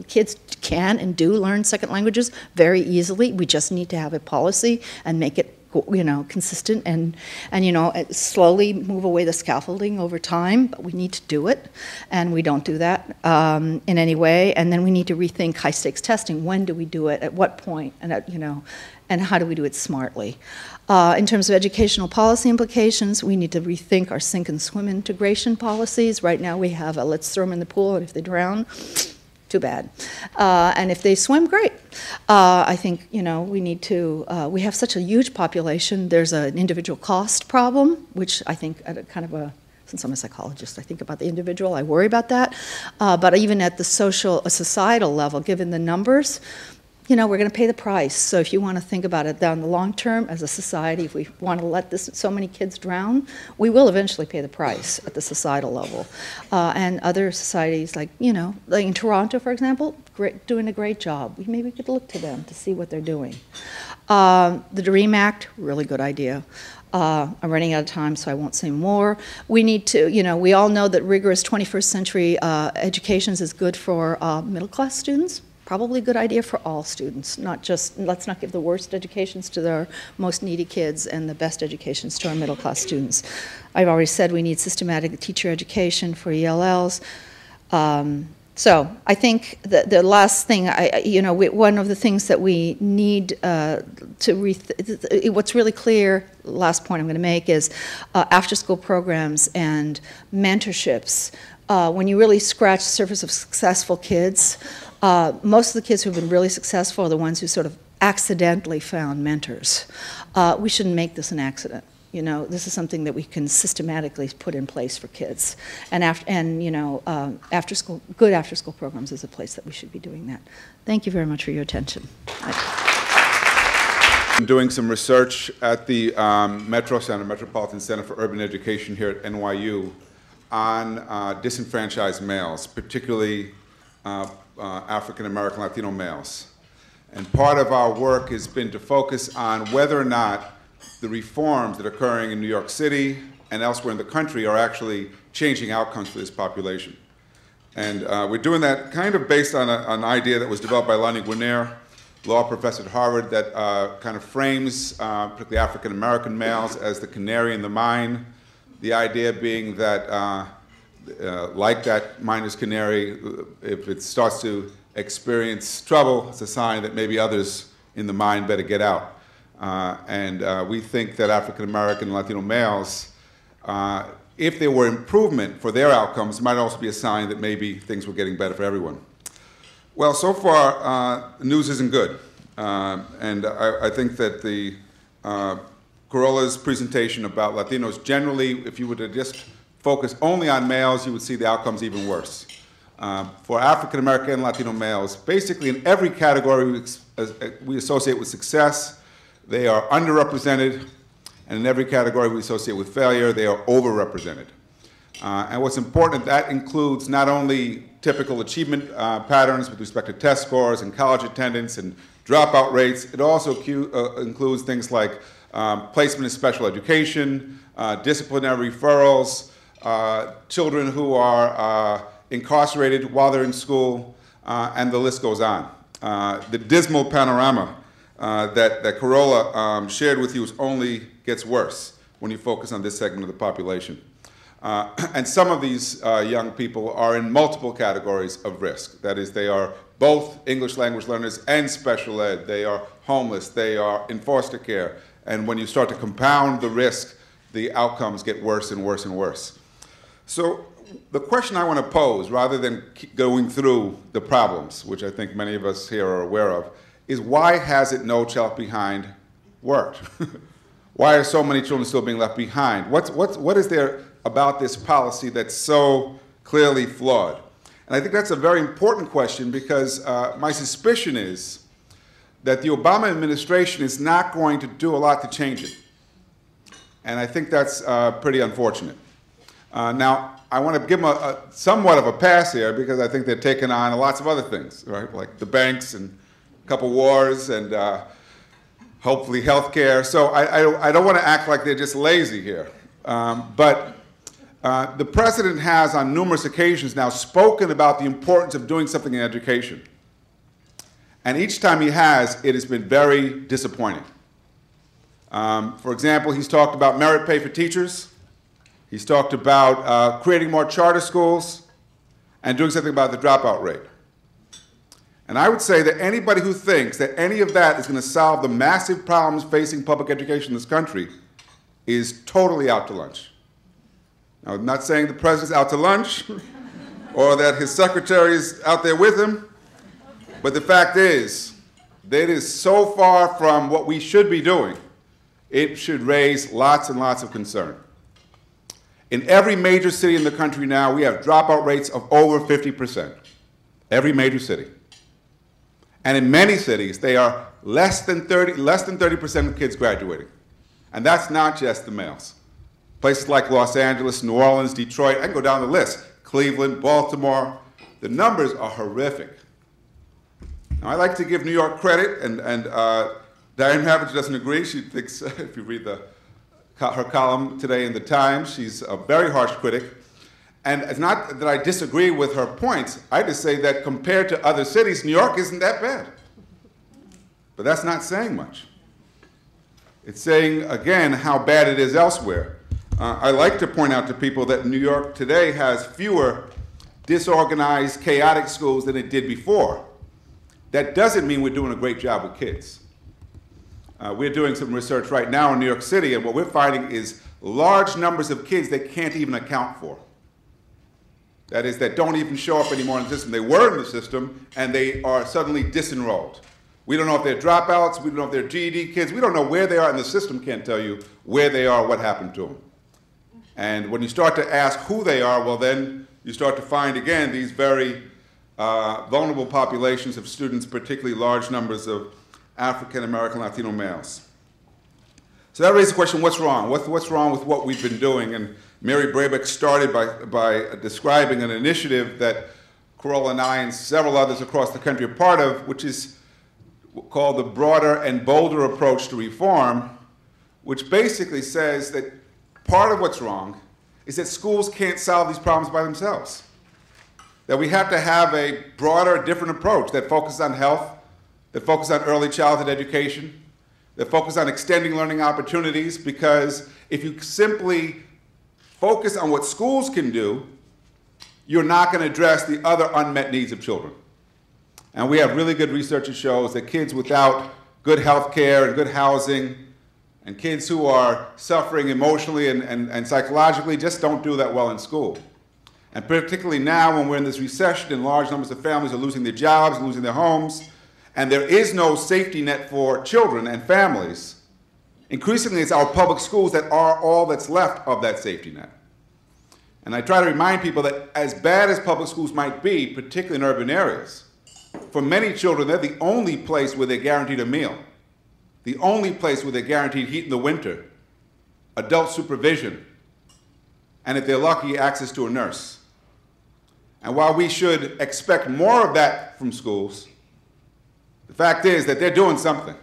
Kids can and do learn second languages very easily. We just need to have a policy and make it consistent and slowly move away the scaffolding over time, but we need to do it, and we don't do that in any way. And then we need to rethink high-stakes testing. When do we do it? At what point? And and how do we do it smartly? In terms of educational policy implications, we need to rethink our sink and swim integration policies. Right now we have a let's throw them in the pool, and if they drown, too bad. And if they swim, great. I think, we need to, we have such a huge population. There's an individual cost problem, which I think at a kind of since I'm a psychologist, I think about the individual, I worry about that. But even at the societal level, given the numbers, we're going to pay the price. So if you want to think about it down the long term as a society, if we want to let so many kids drown, we will eventually pay the price at the societal level. And other societies, like in Toronto, for example, doing a great job. Maybe we could look to them to see what they're doing. The DREAM Act, really good idea. I'm running out of time, so I won't say more. We need to, we all know that rigorous 21st century education is good for middle-class students. Probably a good idea for all students, let's not give the worst educations to our most needy kids and the best educations to our middle-class students. I've already said we need systematic teacher education for ELLs. So I think the last thing, one of the things that we need what's really clear, last point I'm going to make is after-school programs and mentorships when you really scratch the surface of successful kids, most of the kids who have been really successful are the ones who sort of accidentally found mentors. We shouldn't make this an accident. You know, this is something that we can systematically put in place for kids. And good after-school programs is a place that we should be doing that. Thank you very much for your attention. I'm doing some research at the Metropolitan Center for Urban Education here at NYU on disenfranchised males, particularly African American Latino males. And part of our work has been to focus on whether or not the reforms that are occurring in New York City and elsewhere in the country are actually changing outcomes for this population. And we're doing that kind of based on an idea that was developed by Lonnie Guarnere, law professor at Harvard, that kind of frames particularly African American males as the canary in the mine. The idea being that, like that miner's canary, if it starts to experience trouble, it's a sign that maybe others in the mine better get out. We think that African American and Latino males, if there were improvement for their outcomes, might also be a sign that maybe things were getting better for everyone. Well, so far, the news isn't good. I think that the Carola's presentation about Latinos generally, if you were to just focus only on males, you would see the outcomes even worse. For African American and Latino males, basically in every category we associate with success, they are underrepresented, and in every category we associate with failure, they are overrepresented. And what's important, that includes not only typical achievement patterns with respect to test scores and college attendance and dropout rates, it also includes things like placement in special education, disciplinary referrals, children who are incarcerated while they're in school, and the list goes on. The dismal panorama that Carola shared with you only gets worse when you focus on this segment of the population. And some of these young people are in multiple categories of risk. That is, they are both English language learners and special ed. They are homeless. They are in foster care. And when you start to compound the risk, the outcomes get worse and worse and worse. So the question I want to pose, rather than keep going through the problems, which I think many of us here are aware of, is why hasn't No Child Left Behind worked? Why are so many children still being left behind? What is there about this policy that's so clearly flawed? And I think that's a very important question because my suspicion is that the Obama administration is not going to do a lot to change it. And I think that's pretty unfortunate. Now, I want to give them somewhat of a pass here because I think they're taking on lots of other things, right? Like the banks and a couple wars and hopefully health care. So I don't want to act like they're just lazy here. But the president has on numerous occasions now spoken about the importance of doing something in education. And each time he has, it has been very disappointing. For example, he's talked about merit pay for teachers. He's talked about creating more charter schools and doing something about the dropout rate. And I would say that anybody who thinks that any of that is going to solve the massive problems facing public education in this country is totally out to lunch. Now, I'm not saying the president's out to lunch or that his secretary is out there with him, but the fact is that it is so far from what we should be doing, it should raise lots and lots of concern. In every major city in the country now, we have dropout rates of over 50%. Every major city. And in many cities, they are less than 30% of kids graduating. And that's not just the males. Places like Los Angeles, New Orleans, Detroit, I can go down the list. Cleveland, Baltimore, the numbers are horrific. Now, I like to give New York credit, and Diane Ravitch doesn't agree. She thinks, if you read her column today in the Times, she's a very harsh critic. And it's not that I disagree with her points. I just say that compared to other cities, New York isn't that bad. But that's not saying much. It's saying, again, how bad it is elsewhere. I like to point out to people that New York today has fewer disorganized, chaotic schools than it did before. That doesn't mean we're doing a great job with kids. We're doing some research right now in New York City, and what we're finding is large numbers of kids they can't even account for. that is, that don't even show up anymore in the system. They were in the system, and they are suddenly disenrolled. We don't know if they're dropouts, we don't know if they're GED kids, we don't know where they are, and the system can't tell you where they are, what happened to them. And when you start to ask who they are, well then you start to find, again, these very vulnerable populations of students, particularly large numbers of African American Latino males. So that raises the question, what's wrong? What's wrong with what we've been doing? And Mary Brabeck started by describing an initiative that Carola and I and several others across the country are part of, which is called the Broader and Bolder Approach to Reform, which basically says that part of what's wrong is that schools can't solve these problems by themselves. That we have to have a broader, different approach that focuses on health, that focuses on early childhood education, that focuses on extending learning opportunities, because if you simply focus on what schools can do, you're not going to address the other unmet needs of children. And we have really good research that shows that kids without good health care and good housing, and kids who are suffering emotionally and psychologically just don't do that well in school. And particularly now when we're in this recession and large numbers of families are losing their jobs, losing their homes, and there is no safety net for children and families, increasingly it's our public schools that are all that's left of that safety net. And I try to remind people that as bad as public schools might be, particularly in urban areas, for many children, they're the only place where they're guaranteed a meal, the only place where they're guaranteed heat in the winter, adult supervision, and if they're lucky, access to a nurse. And while we should expect more of that from schools, the fact is that they're doing something.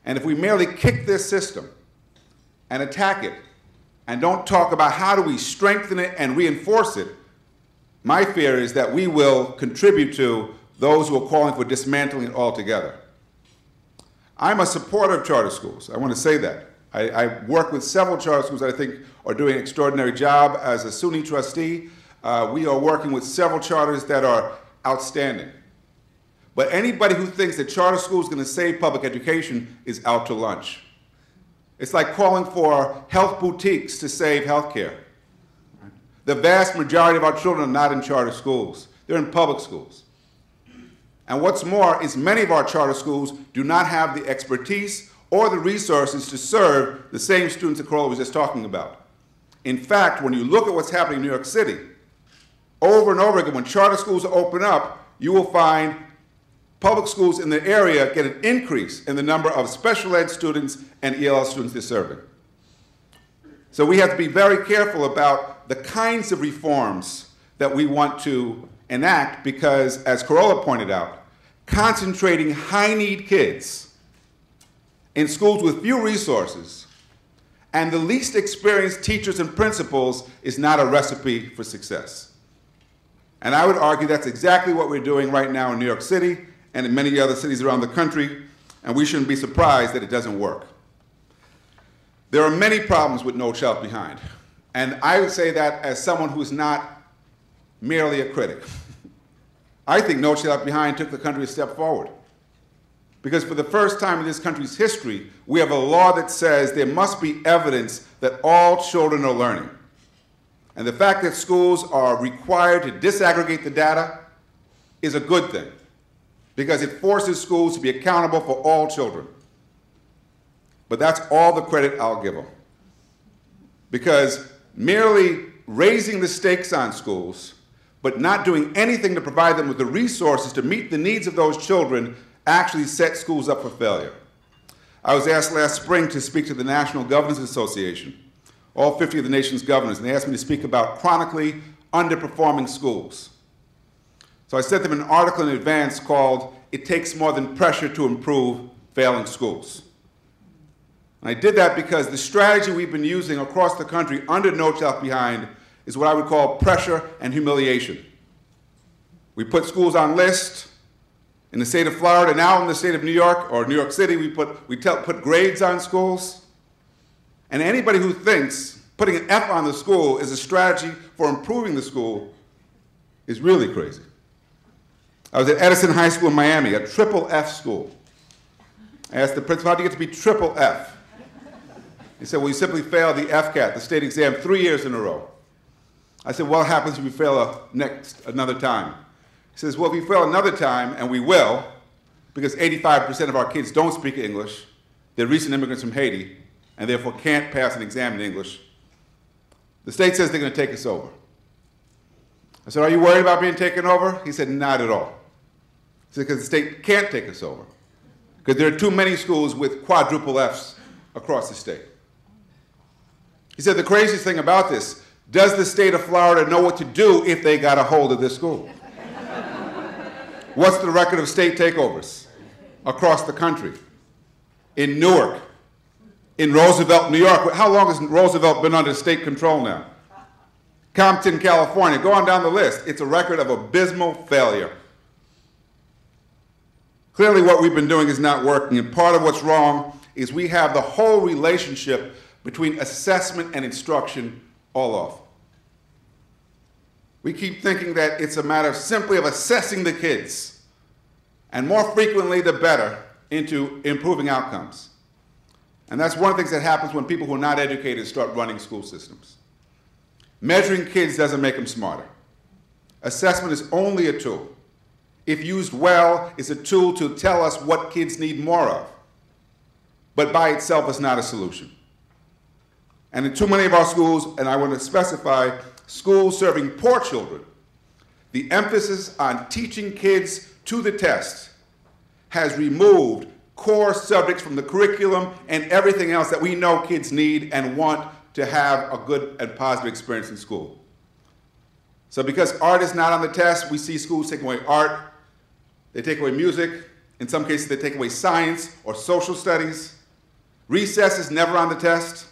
And if we merely kick this system and attack it and don't talk about how do we strengthen it and reinforce it, my fear is that we will contribute to those who are calling for dismantling it altogether. I'm a supporter of charter schools. I want to say that. I work with several charter schools that I think are doing an extraordinary job. As a SUNY trustee, we are working with several charters that are outstanding. But anybody who thinks that charter school is going to save public education is out to lunch. It's like calling for health boutiques to save health care. The vast majority of our children are not in charter schools. They're in public schools. And what's more is many of our charter schools do not have the expertise or the resources to serve the same students that Carola was just talking about. In fact, when you look at what's happening in New York City, over and over again, when charter schools open up, you will find public schools in the area get an increase in the number of special ed students and ELL students they're serving. So we have to be very careful about the kinds of reforms that we want to enact because, as Carola pointed out, concentrating high-need kids in schools with few resources and the least experienced teachers and principals is not a recipe for success. And I would argue that's exactly what we're doing right now in New York City and in many other cities around the country, and we shouldn't be surprised that it doesn't work. There are many problems with No Child Behind, and I would say that as someone who's not merely a critic. I think No Child Left Behind took the country a step forward. Because for the first time in this country's history, we have a law that says there must be evidence that all children are learning. And the fact that schools are required to disaggregate the data is a good thing, because it forces schools to be accountable for all children. But that's all the credit I'll give them. Because merely raising the stakes on schools, but not doing anything to provide them with the resources to meet the needs of those children actually set schools up for failure. I was asked last spring to speak to the National Governors Association, all 50 of the nation's governors, and they asked me to speak about chronically underperforming schools. So I sent them an article in advance called "It Takes More Than Pressure to Improve Failing Schools." And I did that because the strategy we've been using across the country under No Child Left Behind is what I would call pressure and humiliation. We put schools on lists. In the state of Florida, now in the state of New York, or New York City, we put grades on schools. And anybody who thinks putting an F on the school is a strategy for improving the school is really crazy. I was at Edison High School in Miami, a triple F school. I asked the principal, how do you get to be triple F? He said, well, you simply failed the FCAT, the state exam, 3 years in a row. I said, what happens if we fail another time? He says, well, if we fail another time, and we will, because 85% of our kids don't speak English, they're recent immigrants from Haiti, and therefore can't pass an exam in English, the state says they're going to take us over. I said, are you worried about being taken over? He said, not at all. He said, because the state can't take us over, because there are too many schools with quadruple Fs across the state. He said, the craziest thing about this, does the state of Florida know what to do if they got a hold of this school? What's the record of state takeovers across the country? In Newark, in Roosevelt, New York. How long has Roosevelt been under state control now? Compton, California. Go on down the list. It's a record of abysmal failure. Clearly what we've been doing is not working, and part of what's wrong is we have the whole relationship between assessment and instruction all off. We keep thinking that it's a matter simply of assessing the kids, and more frequently the better, into improving outcomes. And that's one of the things that happens when people who are not educated start running school systems. Measuring kids doesn't make them smarter. Assessment is only a tool. If used well, it's a tool to tell us what kids need more of. But by itself, it's not a solution. And in too many of our schools, and I want to specify, schools serving poor children, the emphasis on teaching kids to the test has removed core subjects from the curriculum and everything else that we know kids need and want to have a good and positive experience in school. So because art is not on the test, we see schools take away art, they take away music, in some cases they take away science or social studies. Recess is never on the test.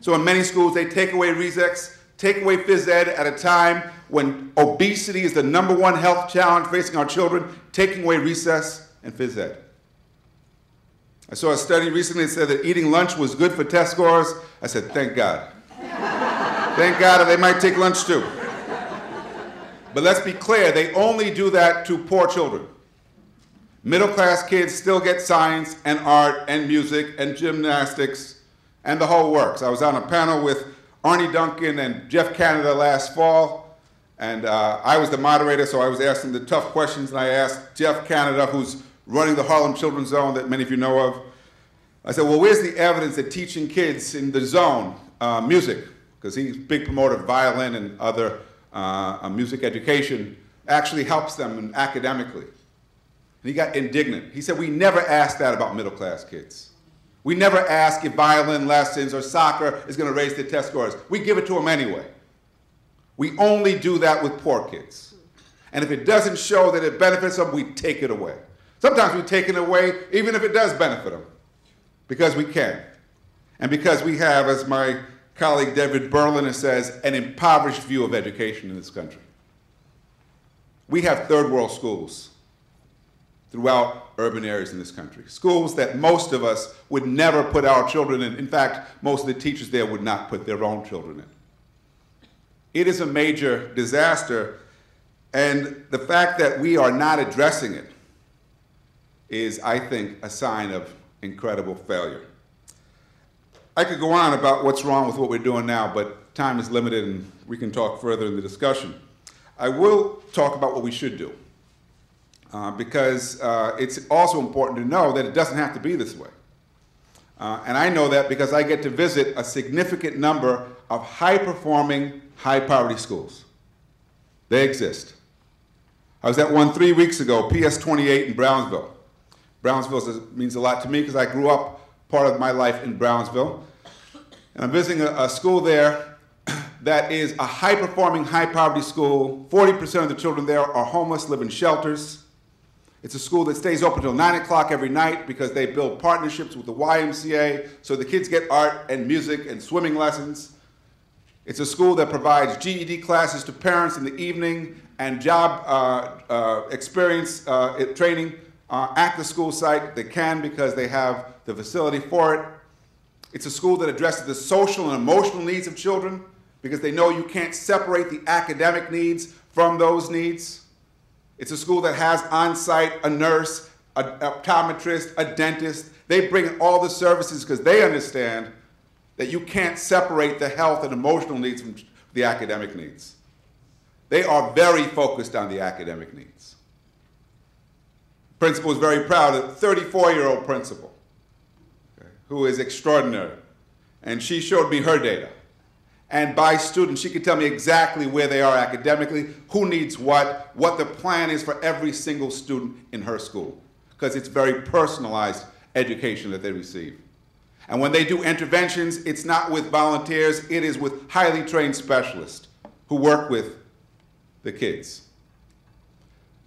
So in many schools they take away recess, take away phys ed at a time when obesity is the #1 health challenge facing our children, taking away recess and phys ed. I saw a study recently that said that eating lunch was good for test scores. I said, thank God. Thank God that they might take lunch too. But let's be clear, they only do that to poor children. Middle-class kids still get science and art and music and gymnastics and the whole works. I was on a panel with Arnie Duncan and Jeff Canada last fall, and I was the moderator, so I was asking the tough questions, and I asked Jeff Canada, who's running the Harlem Children's Zone that many of you know of. I said, well, where's the evidence that teaching kids in the zone music, because he's a big promoter of violin and other music education, actually helps them academically? And he got indignant. He said, we never ask that about middle-class kids. We never ask if violin lessons or soccer is going to raise their test scores. We give it to them anyway. We only do that with poor kids. And if it doesn't show that it benefits them, we take it away. Sometimes we take it away even if it does benefit them, because we can. And because we have, as my colleague David Berliner says, an impoverished view of education in this country. We have third world schools throughout urban areas in this country. Schools that most of us would never put our children in. In fact, most of the teachers there would not put their own children in. It is a major disaster, and the fact that we are not addressing it is, I think, a sign of incredible failure. I could go on about what's wrong with what we're doing now, but time is limited and we can talk further in the discussion. I will talk about what we should do, because it's also important to know that it doesn't have to be this way. And I know that because I get to visit a significant number of high-performing, high-poverty schools. They exist. I was at one 3 weeks ago, PS 28 in Brownsville. Brownsville means a lot to me because I grew up part of my life in Brownsville. And I'm visiting a school there that is a high-performing, high-poverty school. 40% of the children there are homeless, live in shelters. It's a school that stays open until 9 o'clock every night because they build partnerships with the YMCA so the kids get art and music and swimming lessons. It's a school that provides GED classes to parents in the evening and job experience training at the school site. They can because they have the facility for it. It's a school that addresses the social and emotional needs of children because they know you can't separate the academic needs from those needs. It's a school that has on-site a nurse, an optometrist, a dentist. They bring all the services because they understand that you can't separate the health and emotional needs the academic needs. They are very focused on the academic needs. Principal is very proud of a 34-year-old principal, okay, who is extraordinary. And she showed me her data. And by student, she could tell me exactly where they are academically, who needs what the plan is for every single student in her school, because it's very personalized education that they receive. And when they do interventions, it's not with volunteers, it is with highly trained specialists who work with the kids.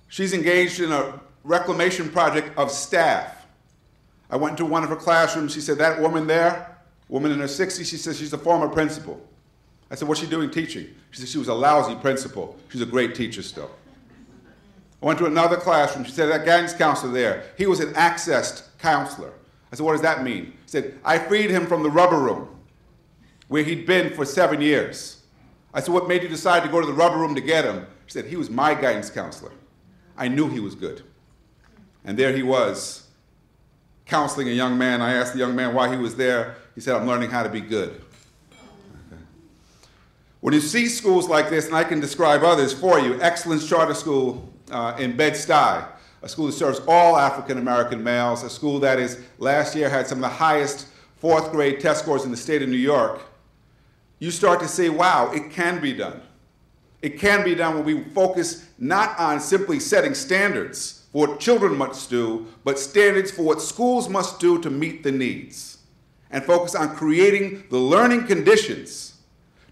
She's engaged in a reclamation project of staff. I went into one of her classrooms, she said, that woman there, woman in her 60s, she said she's a former principal. I said, what's she doing teaching? She said she was a lousy principal. She's a great teacher still. I went to another classroom, she said that guidance counselor there, he was an accessed counselor. I said, what does that mean? He said, I freed him from the rubber room where he'd been for 7 years. I said, what made you decide to go to the rubber room to get him? She said, he was my guidance counselor. I knew he was good. And there he was, counseling a young man. I asked the young man why he was there. He said, I'm learning how to be good. Okay. When you see schools like this, and I can describe others for you, Excellence Charter School in Bed-Stuy, a school that serves all African-American males, a school that is, last year had some of the highest fourth grade test scores in the state of New York, you start to say, wow, it can be done. It can be done when we focus not on simply setting standards for what children must do, but standards for what schools must do to meet the needs, and focus on creating the learning conditions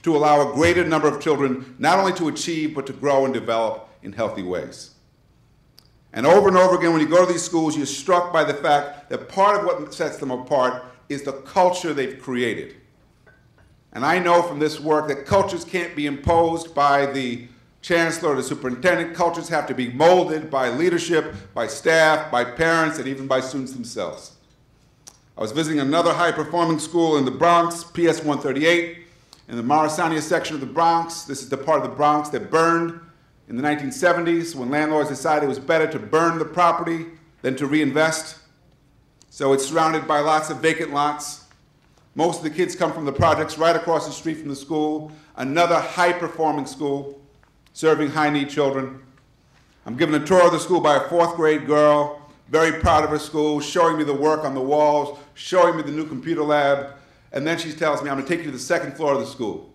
to allow a greater number of children not only to achieve, but to grow and develop in healthy ways. And over again, when you go to these schools, you're struck by the fact that part of what sets them apart is the culture they've created. And I know from this work that cultures can't be imposed by the chancellor or the superintendent. Cultures have to be molded by leadership, by staff, by parents, and even by students themselves. I was visiting another high-performing school in the Bronx, PS 138, in the Morrisania section of the Bronx. This is the part of the Bronx that burned in the 1970s when landlords decided it was better to burn the property than to reinvest. So it's surrounded by lots of vacant lots. Most of the kids come from the projects right across the street from the school, another high-performing school serving high-need children. I'm given a tour of the school by a fourth grade girl, very proud of her school, showing me the work on the walls, showing me the new computer lab, and then she tells me, I'm going to take you to the second floor of the school.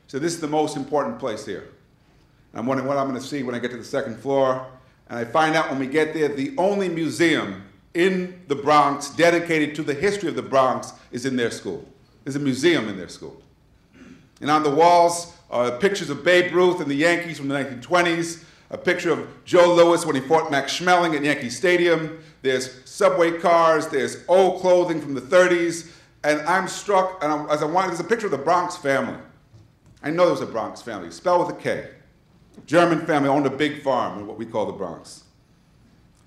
So this is the most important place here. And I'm wondering what I'm going to see when I get to the second floor, and I find out when we get there, the only museum in the Bronx dedicated to the history of the Bronx is in their school. There's a museum in their school. And on the walls are pictures of Babe Ruth and the Yankees from the 1920s, a picture of Joe Louis when he fought Max Schmeling at Yankee Stadium. There's subway cars, there's old clothing from the 30s, and I'm struck, and there's a picture of the Bronx family. I know there was a Bronx family, spelled with a K. German family owned a big farm in what we call the Bronx.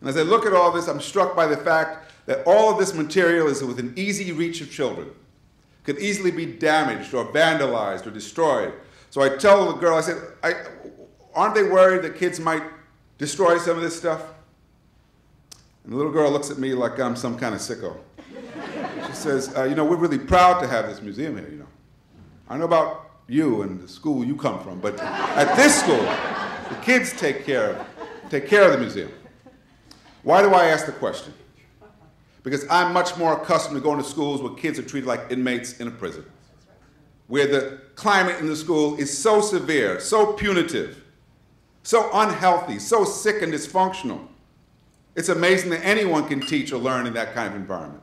And as I look at all this, I'm struck by the fact that all of this material is within easy reach of children, could easily be damaged or vandalized or destroyed. So I tell the girl, I said, aren't they worried that kids might destroy some of this stuff? And the little girl looks at me like I'm some kind of sicko. She says, you know, we're really proud to have this museum here, you know. I don't know about you and the school you come from, but at this school, the kids take care of the museum. Why do I ask the question? Because I'm much more accustomed to going to schools where kids are treated like inmates in a prison, where the climate in the school is so severe, so punitive, so unhealthy, so sick and dysfunctional. It's amazing that anyone can teach or learn in that kind of environment.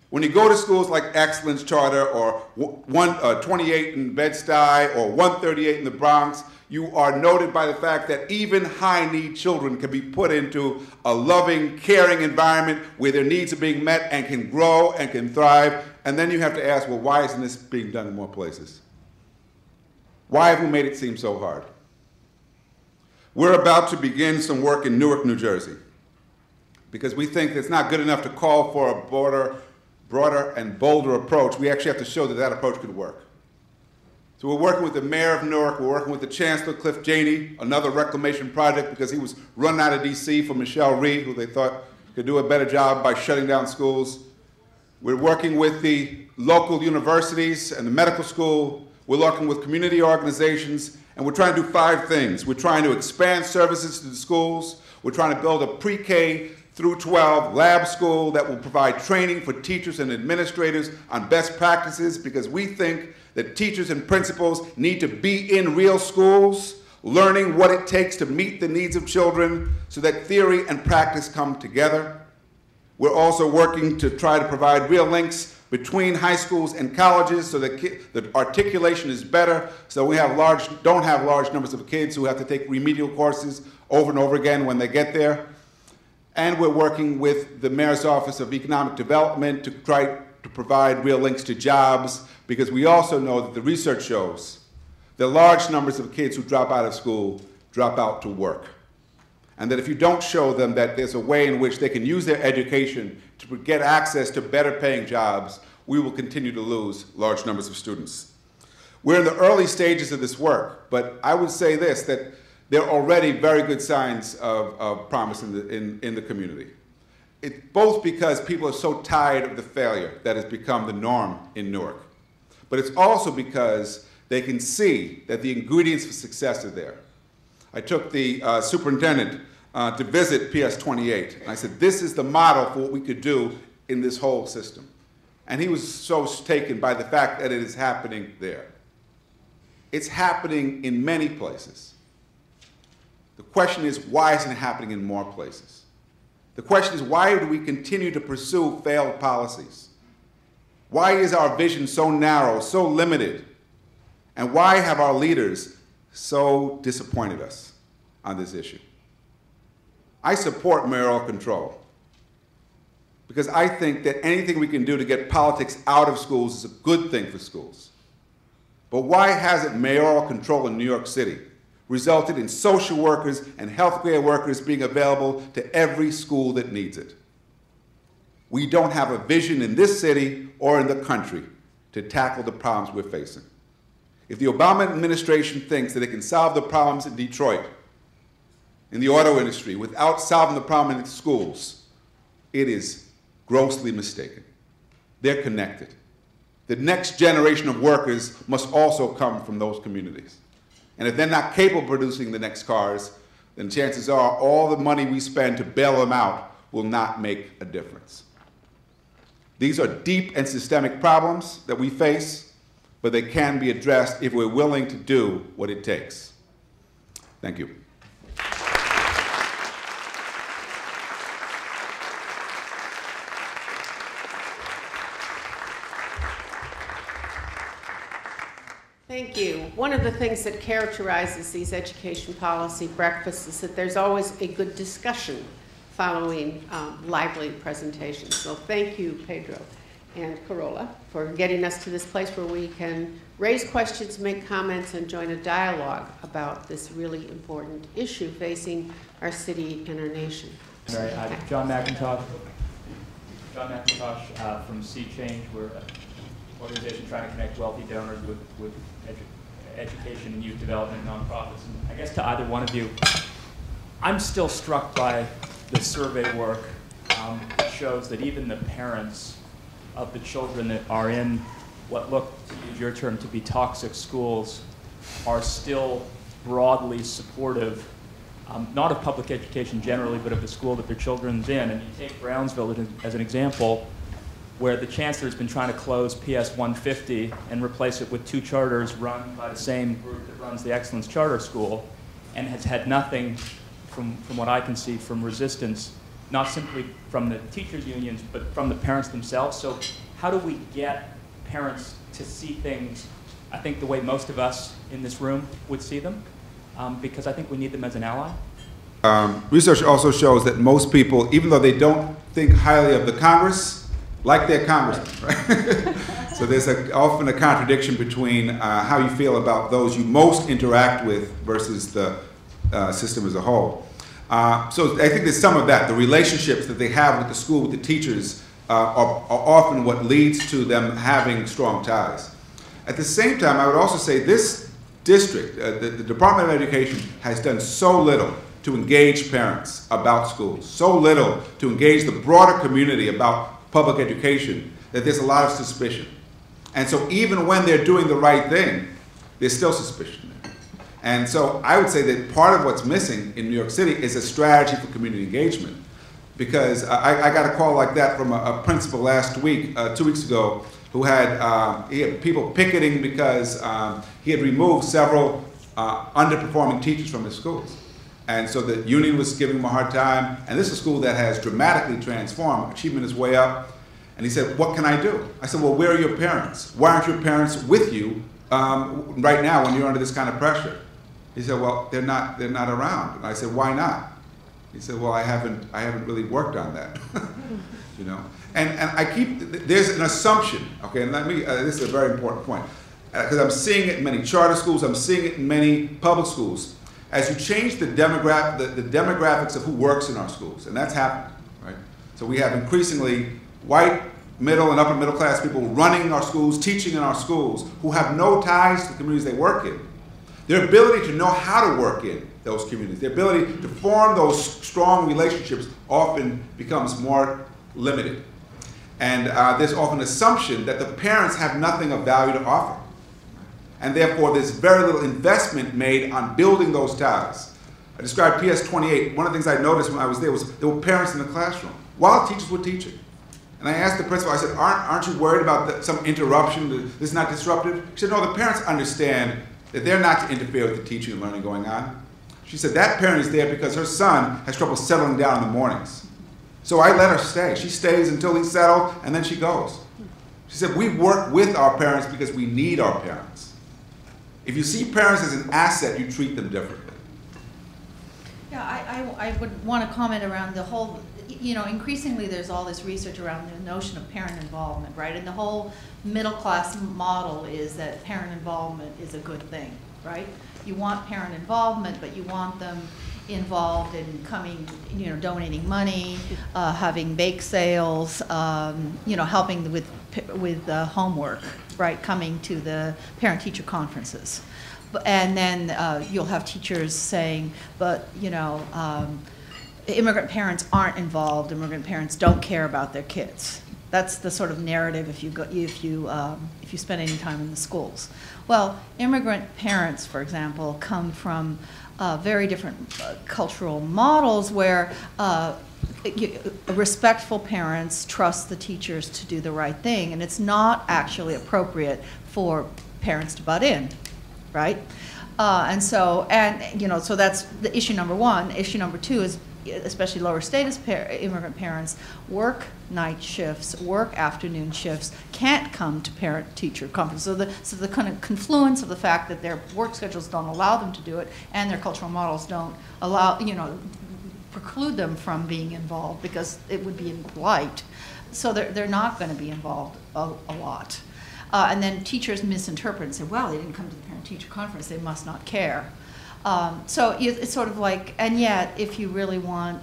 When you go to schools like Excellence Charter or 28 in Bed-Stuy or 138 in the Bronx, you are noted by the fact that even high-need children can be put into a loving, caring environment where their needs are being met and can grow and can thrive. And then you have to ask, well, why isn't this being done in more places? Why have we made it seem so hard? We're about to begin some work in Newark, New Jersey, because we think it's not good enough to call for a broader and bolder approach. We actually have to show that that approach could work. So we're working with the mayor of Newark, we're working with the chancellor, Cliff Janey, another reclamation project because he was run out of DC for Michelle Reed, who they thought could do a better job by shutting down schools. We're working with the local universities and the medical school We're working with community organizations, and we're trying to do 5 things. We're trying to expand services to the schools. We're trying to build a pre-K through 12 lab school that will provide training for teachers and administrators on best practices, because we think that teachers and principals need to be in real schools, learning what it takes to meet the needs of children so that theory and practice come together. We're also working to try to provide real links between high schools and colleges so that the articulation is better, so we don't have large numbers of kids who have to take remedial courses over and over again when they get there. And we're working with the Mayor's Office of Economic Development to try to provide real links to jobs, because we also know that the research shows that large numbers of kids who drop out of school drop out to work. And that if you don't show them that there's a way in which they can use their education to get access to better paying jobs, we will continue to lose large numbers of students. We're in the early stages of this work, but I would say this, that there are already very good signs of promise in the community. It's both because people are so tired of the failure that has become the norm in Newark, but it's also because they can see that the ingredients for success are there. I took the superintendent to visit PS 28, and I said, this is the model for what we could do in this whole system. And he was so taken by the fact that it is happening there. It's happening in many places. The question is, why isn't it happening in more places? The question is, why do we continue to pursue failed policies? Why is our vision so narrow, so limited? And why have our leaders so disappointed us on this issue? I support mayoral control because I think that anything we can do to get politics out of schools is a good thing for schools. But why hasn't mayoral control in New York City resulted in social workers and healthcare workers being available to every school that needs it? We don't have a vision in this city or in the country to tackle the problems we're facing. If the Obama administration thinks that it can solve the problems in Detroit, in the auto industry, without solving the problem in its schools, it is grossly mistaken. They're connected. The next generation of workers must also come from those communities. And if they're not capable of producing the next cars, then chances are all the money we spend to bail them out will not make a difference. These are deep and systemic problems that we face, but they can be addressed if we're willing to do what it takes. Thank you. Thank you. One of the things that characterizes these education policy breakfasts is that there's always a good discussion following lively presentations. So thank you, Pedro and Carola, for getting us to this place where we can raise questions, make comments, and join a dialogue about this really important issue facing our city and our nation. Right, John McIntosh from Sea Change. We're an organization trying to connect wealthy donors with education and youth development nonprofits. And I guess to either one of you, I'm still struck by the survey work that shows that even the parents of the children that are in what look, to use your term, to be toxic schools are still broadly supportive, not of public education generally, but of the school that their children's in. And you take Brownsville as an example, where the chancellor's been trying to close PS 150 and replace it with 2 charters run by the same group that runs the Excellence Charter School, and has had nothing, from what I can see, from resistance, not simply from the teachers' unions, but from the parents themselves. So how do we get parents to see things, I think, the way most of us in this room would see them? Because I think we need them as an ally. Research also shows that most people, even though they don't think highly of the Congress, like their congressman, right? So there's often a contradiction between how you feel about those you most interact with versus the system as a whole. So I think there's some of that. The relationships that they have with the school, with the teachers, are often what leads to them having strong ties. At the same time, I would also say this district, the Department of Education, has done so little to engage parents about schools, so little to engage the broader community about public education, that there's a lot of suspicion. And so even when they're doing the right thing, there's still suspicion there. And so I would say that part of what's missing in New York City is a strategy for community engagement. Because I got a call like that from a principal last week, 2 weeks ago, who had, he had people picketing because he had removed several underperforming teachers from his schools. And so the union was giving him a hard time. And this is a school that has dramatically transformed. Achievement is way up. And he said, what can I do? I said, well, where are your parents? Why aren't your parents with you right now when you're under this kind of pressure? He said, well, they're not around. And I said, why not? He said, well, I haven't really worked on that. You know? And there's an assumption, okay, and this is a very important point, because I'm seeing it in many charter schools, I'm seeing it in many public schools. As you change the demographics of who works in our schools, and that's happening, right? So we have increasingly white, middle, and upper middle class people running our schools, teaching in our schools, who have no ties to the communities they work in. Their ability to know how to work in those communities, their ability to form those strong relationships often becomes more limited. And there's often an assumption that the parents have nothing of value to offer. And therefore, there's very little investment made on building those ties. I described PS 28. One of the things I noticed when I was there was there were parents in the classroom while teachers were teaching. And I asked the principal, I said, aren't you worried about some interruption? This is not disruptive? She said, no, the parents understand that they're not to interfere with the teaching and learning going on. She said that parent is there because her son has trouble settling down in the mornings. So I let her stay. She stays until he's settled, and then she goes. She said, we work with our parents because we need our parents. If you see parents as an asset, you treat them differently. Yeah, I would want to comment around the whole, you know, increasingly there's all this research around the notion of parent involvement, right? And the whole middle class model is that parent involvement is a good thing, right? You want parent involvement, but you want them involved in coming, you know, donating money, having bake sales, you know, helping with homework, right? Coming to the parent-teacher conferences. And then you'll have teachers saying, but, you know, immigrant parents aren't involved, immigrant parents don't care about their kids. That's the sort of narrative if you spend any time in the schools. Well, immigrant parents, for example, come from very different cultural models where respectful parents trust the teachers to do the right thing, and it's not actually appropriate for parents to butt in, right? So that's the issue number one. Issue number two is, especially lower status immigrant parents, work night shifts, work afternoon shifts, can't come to parent-teacher conferences. So the kind of confluence of the fact that their work schedules don't allow them to do it and their cultural models don't allow, you know, preclude them from being involved because it would be impolite. So they're not going to be involved a lot. And then teachers misinterpret and say, well, they didn't come to the parent-teacher conference, they must not care. So it's sort of like, and yet, if you really want,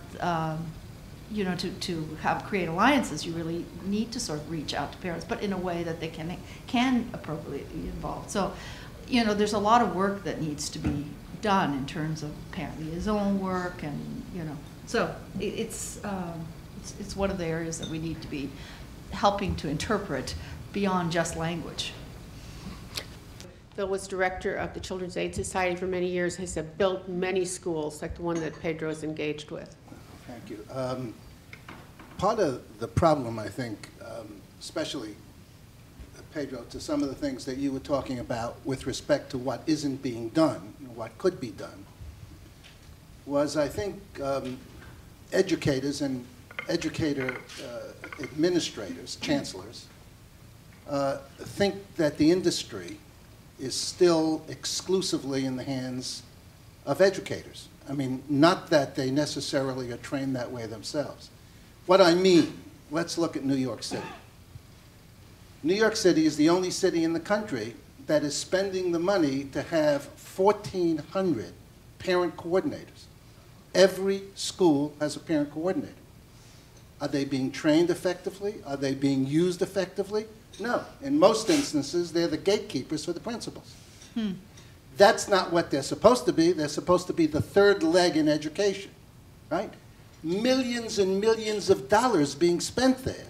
you know, to create alliances, you really need to sort of reach out to parents, but in a way that they can appropriately be involved. So, you know, there's a lot of work that needs to be done in terms of parent liaison work, and you know, so it's one of the areas that we need to be helping to interpret beyond just language. Phil was director of the Children's Aid Society for many years, has built many schools like the one that Pedro is engaged with. Thank you. Part of the problem, I think, especially, Pedro, to some of the things that you were talking about with respect to what isn't being done, what could be done, was, I think, educators and educator administrators, chancellors, think that the industry is still exclusively in the hands of educators. I mean, not that they necessarily are trained that way themselves. What I mean, let's look at New York City. New York City is the only city in the country that is spending the money to have 1,400 parent coordinators. Every school has a parent coordinator. Are they being trained effectively? Are they being used effectively? No. In most instances, they're the gatekeepers for the principals. That's not what they're supposed to be. They're supposed to be the third leg in education, right? Millions and millions of dollars being spent there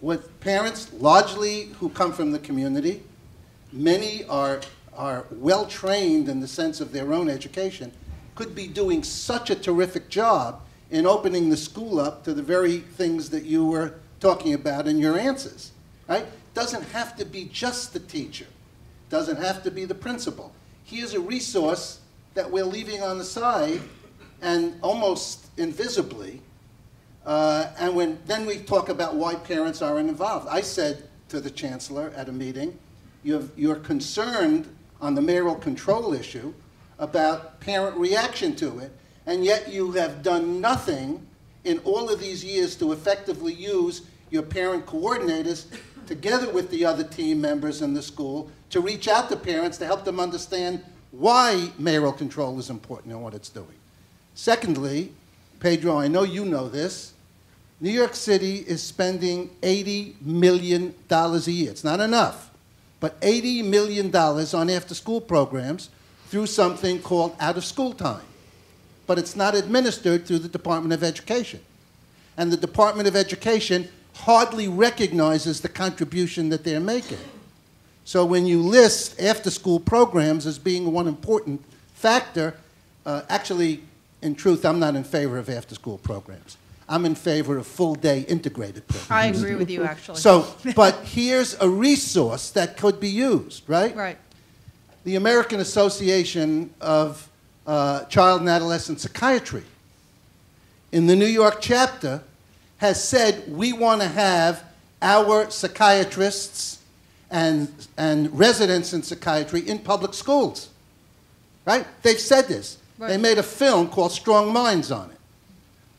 with parents largely who come from the community. Many are well-trained in the sense of their own education, could be doing such a terrific job in opening the school up to the very things that you were talking about in your answers, right? Doesn't have to be just the teacher. Doesn't have to be the principal. Here's a resource that we're leaving on the side and almost invisibly. And then we talk about why parents aren't involved. I said to the chancellor at a meeting, you're concerned on the mayoral control issue about parent reaction to it, and yet you have done nothing in all of these years to effectively use your parent coordinators together with the other team members in the school to reach out to parents to help them understand why mayoral control is important and what it's doing. Secondly, Pedro, I know you know this, New York City is spending $80 million a year. It's not enough, but $80 million on after-school programs through something called out-of-school time. But it's not administered through the Department of Education. And the Department of Education hardly recognizes the contribution that they're making. So when you list after-school programs as being one important factor, actually, in truth, I'm not in favor of after-school programs. I'm in favor of full-day integrated programs. I agree with you, actually. So, but here's a resource that could be used, right? Right. The American Association of Child and Adolescent Psychiatry, in the New York chapter, has said we want to have our psychiatrists and residents in psychiatry in public schools, right? They've said this. Right. They made a film called Strong Minds on it.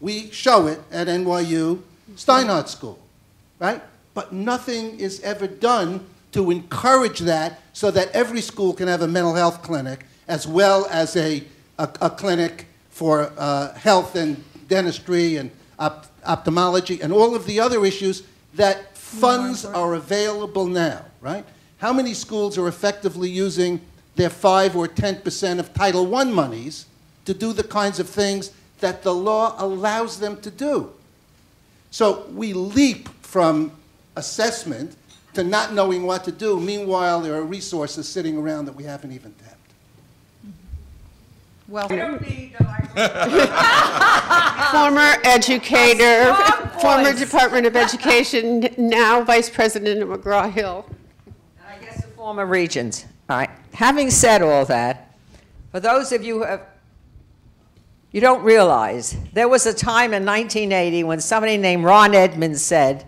We show it at NYU Steinhardt School, right? But nothing is ever done to encourage that so that every school can have a mental health clinic as well as a clinic for health and dentistry and ophthalmology and all of the other issues that funds are available now, right? How many schools are effectively using their 5 or 10% of Title I monies to do the kinds of things that the law allows them to do? So we leap from assessment to not knowing what to do. Meanwhile, there are resources sitting around that we haven't even tapped. Well, Former educator, former Department of Education, now Vice President of McGraw-Hill. And I guess the former regents. All right. Having said all that, for those of you who have, you don't realize, there was a time in 1980 when somebody named Ron Edmonds said,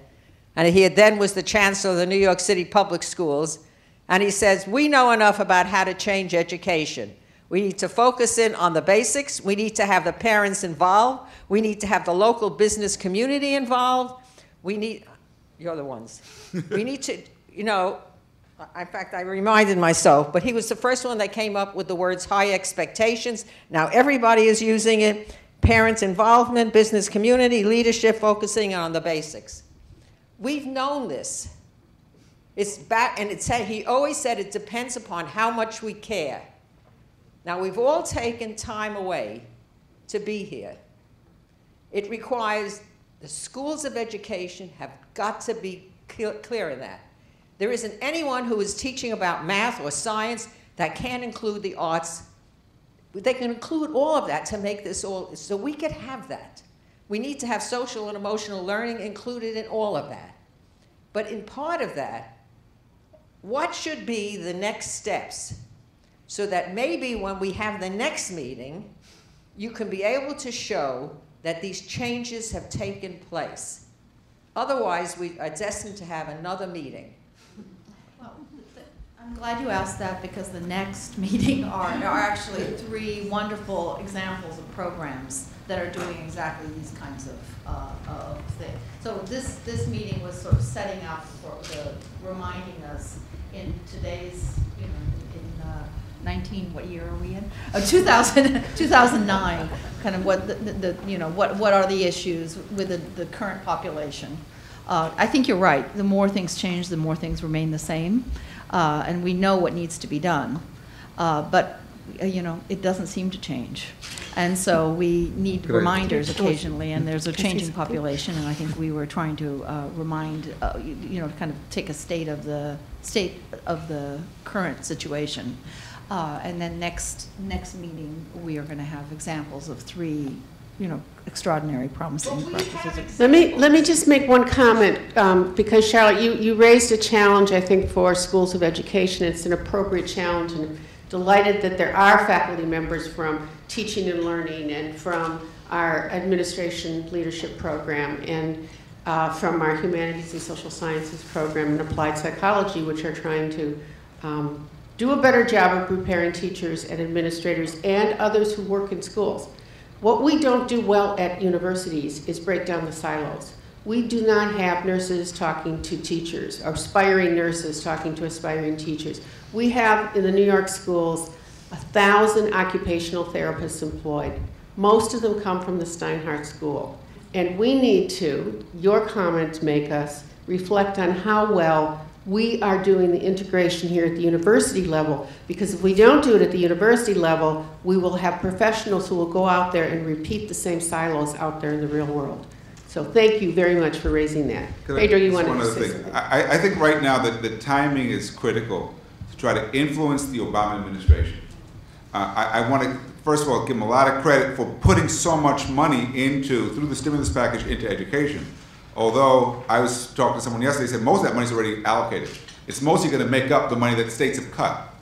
and he then was the chancellor of the New York City Public Schools, and he says, we know enough about how to change education. We need to focus in on the basics. We need to have the parents involved. We need to have the local business community involved. We need, you're the ones. We need to, you know, in fact, I reminded myself, but he was the first one that came up with the words high expectations. Now everybody is using it. Parents' involvement, business community, leadership, focusing on the basics. We've known this. It's back, and it said, he always said it depends upon how much we care. Now we've all taken time away to be here. It requires, the schools of education have got to be clear in that. There isn't anyone who is teaching about math or science that can't include the arts. They can include all of that to make this all, so we could have that. We need to have social and emotional learning included in all of that. But in part of that, what should be the next steps so that maybe when we have the next meeting, you can be able to show that these changes have taken place. Otherwise, we are destined to have another meeting. I'm glad you asked that because the next meeting are actually 3 wonderful examples of programs that are doing exactly these kinds of things. So this meeting was sort of setting up for reminding us in today's, you know, in what year are we in? 2009, kind of what what are the issues with the current population. I think you're right. The more things change, the more things remain the same. And we know what needs to be done. But it doesn't seem to change. And so we need reminders occasionally, and there's a changing population, and I think we were trying to remind, kind of take a state of the current situation. And then next meeting, we are going to have examples of 3, extraordinary promising practices. Let me just make one comment, because Charlotte, you raised a challenge, I think, for schools of education. It's an appropriate challenge, and delighted that there are faculty members from teaching and learning and from our administration leadership program and from our humanities and social sciences program and applied psychology, which are trying to do a better job of preparing teachers and administrators and others who work in schools. What we don't do well at universities is break down the silos. We do not have nurses talking to teachers, or aspiring nurses talking to aspiring teachers. We have, in the New York schools, 1,000 occupational therapists employed. Most of them come from the Steinhardt School. And we need to, your comments make us reflect on how well we are doing the integration here at the university level, because if we don't do it at the university level, we will have professionals who will go out there and repeat the same silos out there in the real world. So thank you very much for raising that. Pedro, you want to say something? I think right now that the timing is critical to try to influence the Obama administration. I want to, first of all, give them a lot of credit for putting so much money through the stimulus package, into education. Although I was talking to someone yesterday, said most of that money is already allocated. It's mostly going to make up the money that states have cut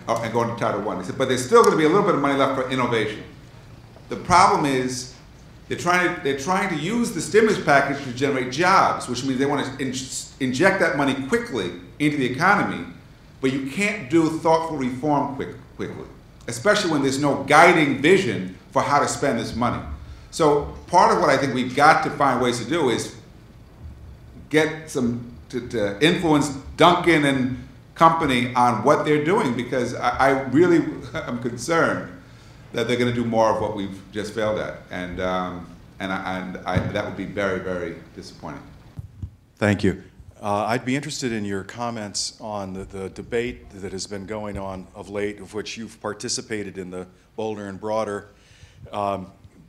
and going to Title I. He said, but there's still going to be a little bit of money left for innovation. The problem is they're trying to use the stimulus package to generate jobs, which means they want to inject that money quickly into the economy, but you can't do thoughtful reform quickly, especially when there's no guiding vision for how to spend this money. So part of what I think we've got to find ways to do is get to influence Duncan and company on what they're doing, because I really am concerned that they're going to do more of what we've just failed at, and that would be very, very disappointing. Thank you. I'd be interested in your comments on the debate that has been going on of late, of which you've participated in the bolder and broader,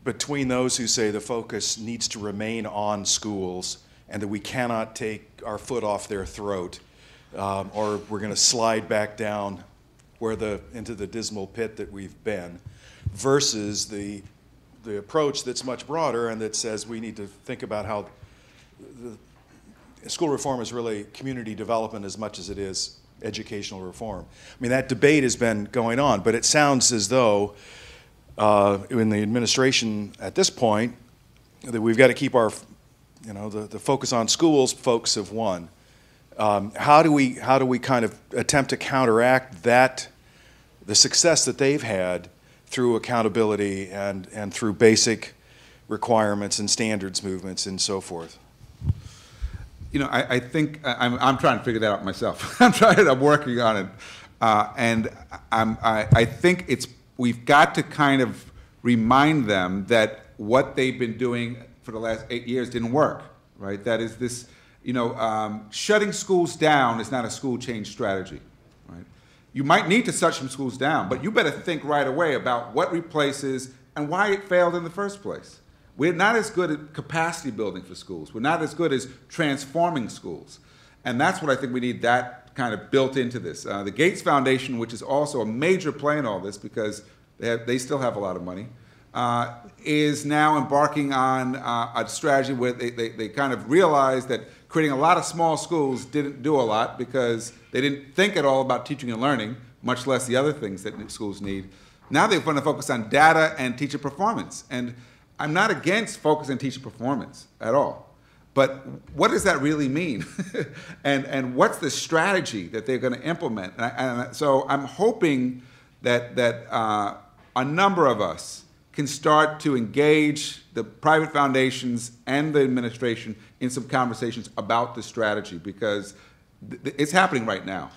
between those who say the focus needs to remain on schools and that we cannot take our foot off their throat, or we're going to slide back down into the dismal pit that we've been, versus the approach that's much broader and that says we need to think about how school reform is really community development as much as it is educational reform. I mean, that debate has been going on, but it sounds as though in the administration at this point that we've got to keep our, the focus on schools. Folks have won. How do we kind of attempt to counteract that, the success that they've had through accountability and through basic requirements and standards movements and so forth? I think I'm trying to figure that out myself. I'm working on it, and I think we've got to kind of remind them that what they've been doing for the last 8 years didn't work, right? That is this, shutting schools down is not a school change strategy, right? You might need to shut some schools down, but you better think right away about what replaces and why it failed in the first place. We're not as good at capacity building for schools. We're not as good as transforming schools. And that's what I think we need that kind of built into this. The Gates Foundation, which is also a major play in all this because they still have a lot of money, is now embarking on a strategy where they kind of realized that creating a lot of small schools didn't do a lot because they didn't think at all about teaching and learning, much less the other things that schools need. Now they want to focus on data and teacher performance. And I'm not against focus on teacher performance at all. But what does that really mean? and what's the strategy that they're going to implement? And so I'm hoping that a number of us can start to engage the private foundations and the administration in some conversations about the strategy, because it's happening right now.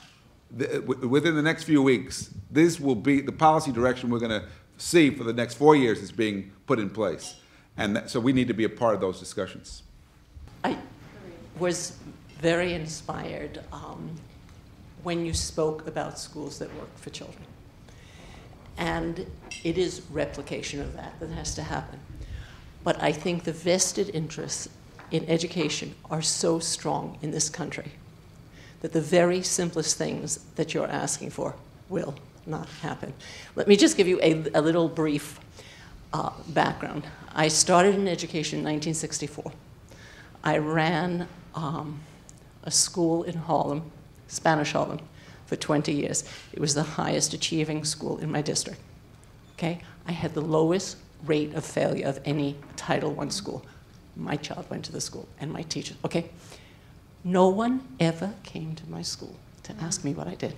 Within the next few weeks, this will be the policy direction we're going to see for the next 4 years is being put in place. And so we need to be a part of those discussions. I was very inspired when you spoke about schools that work for children. And it is replication of that that has to happen. But I think the vested interests in education are so strong in this country that the very simplest things that you're asking for will not happen. Let me just give you a little brief background. I started in education in 1964. I ran a school in Harlem, Spanish Harlem, for 20 years. It was the highest achieving school in my district. Okay? I had the lowest rate of failure of any Title I school. My child went to the school, and my teachers. Okay? No one ever came to my school to ask me what I did.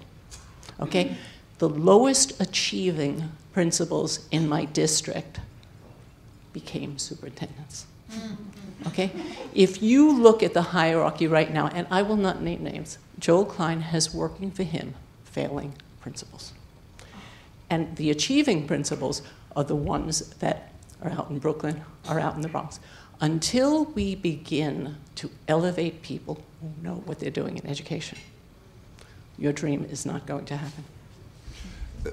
Okay? The lowest achieving principals in my district became superintendents. Okay? If you look at the hierarchy right now, and I will not name names, Joel Klein has working for him failing principals. And the achieving principals are the ones that are out in Brooklyn, are out in the Bronx. Until we begin to elevate people who know what they're doing in education, your dream is not going to happen.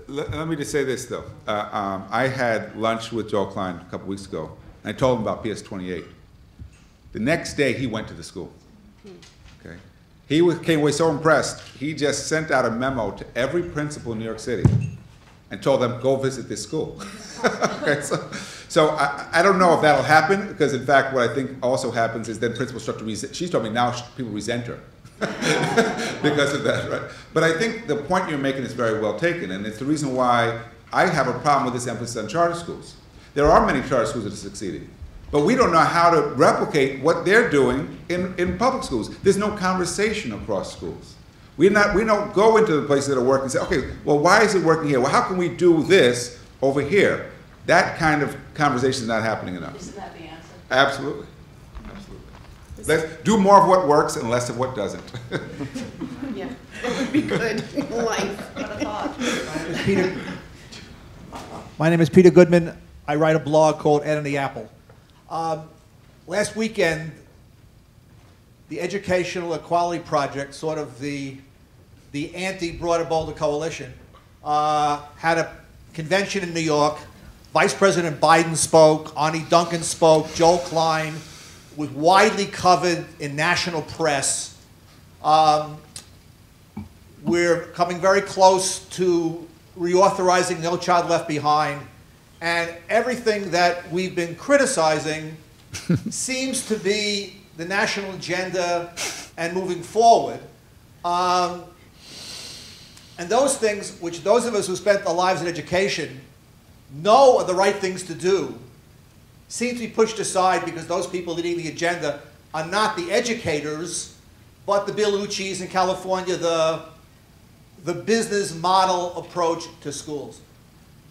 Let me just say this, though. I had lunch with Joel Klein a couple weeks ago, and I told him about PS28. The next day, he went to the school. Okay? He came away so impressed, he just sent out a memo to every principal in New York City and told them, go visit this school. Okay, so I don't know if that'll happen, because in fact, what I think also happens is then principals start to resent. She's told me now people resent her because of that, right? But I think the point you're making is very well taken, and it's the reason why I have a problem with this emphasis on charter schools. There are many charter schools that are succeeding, but we don't know how to replicate what they're doing in public schools. There's no conversation across schools. We don't go into the places that are working and say, okay, well, why is it working here? Well, how can we do this over here? That kind of conversation is not happening enough. Isn't that the answer? Absolutely. Absolutely. Let's do more of what works and less of what doesn't. Yeah, it would be good in life. What a thought. My name is Peter Goodman. I write a blog called Ed and the Apple. Last weekend, the Educational Equality Project, sort of the anti-Broader Boulder Coalition, had a convention in New York. Vice President Biden spoke, Arnie Duncan spoke, Joel Klein was widely covered in national press. We're coming very close to reauthorizing No Child Left Behind, and everything that we've been criticizing seems to be the national agenda and moving forward. And those things, which those of us who spent our lives in education know are the right things to do, seem to be pushed aside because those people leading the agenda are not the educators, but the Bellucci's in California, the business model approach to schools.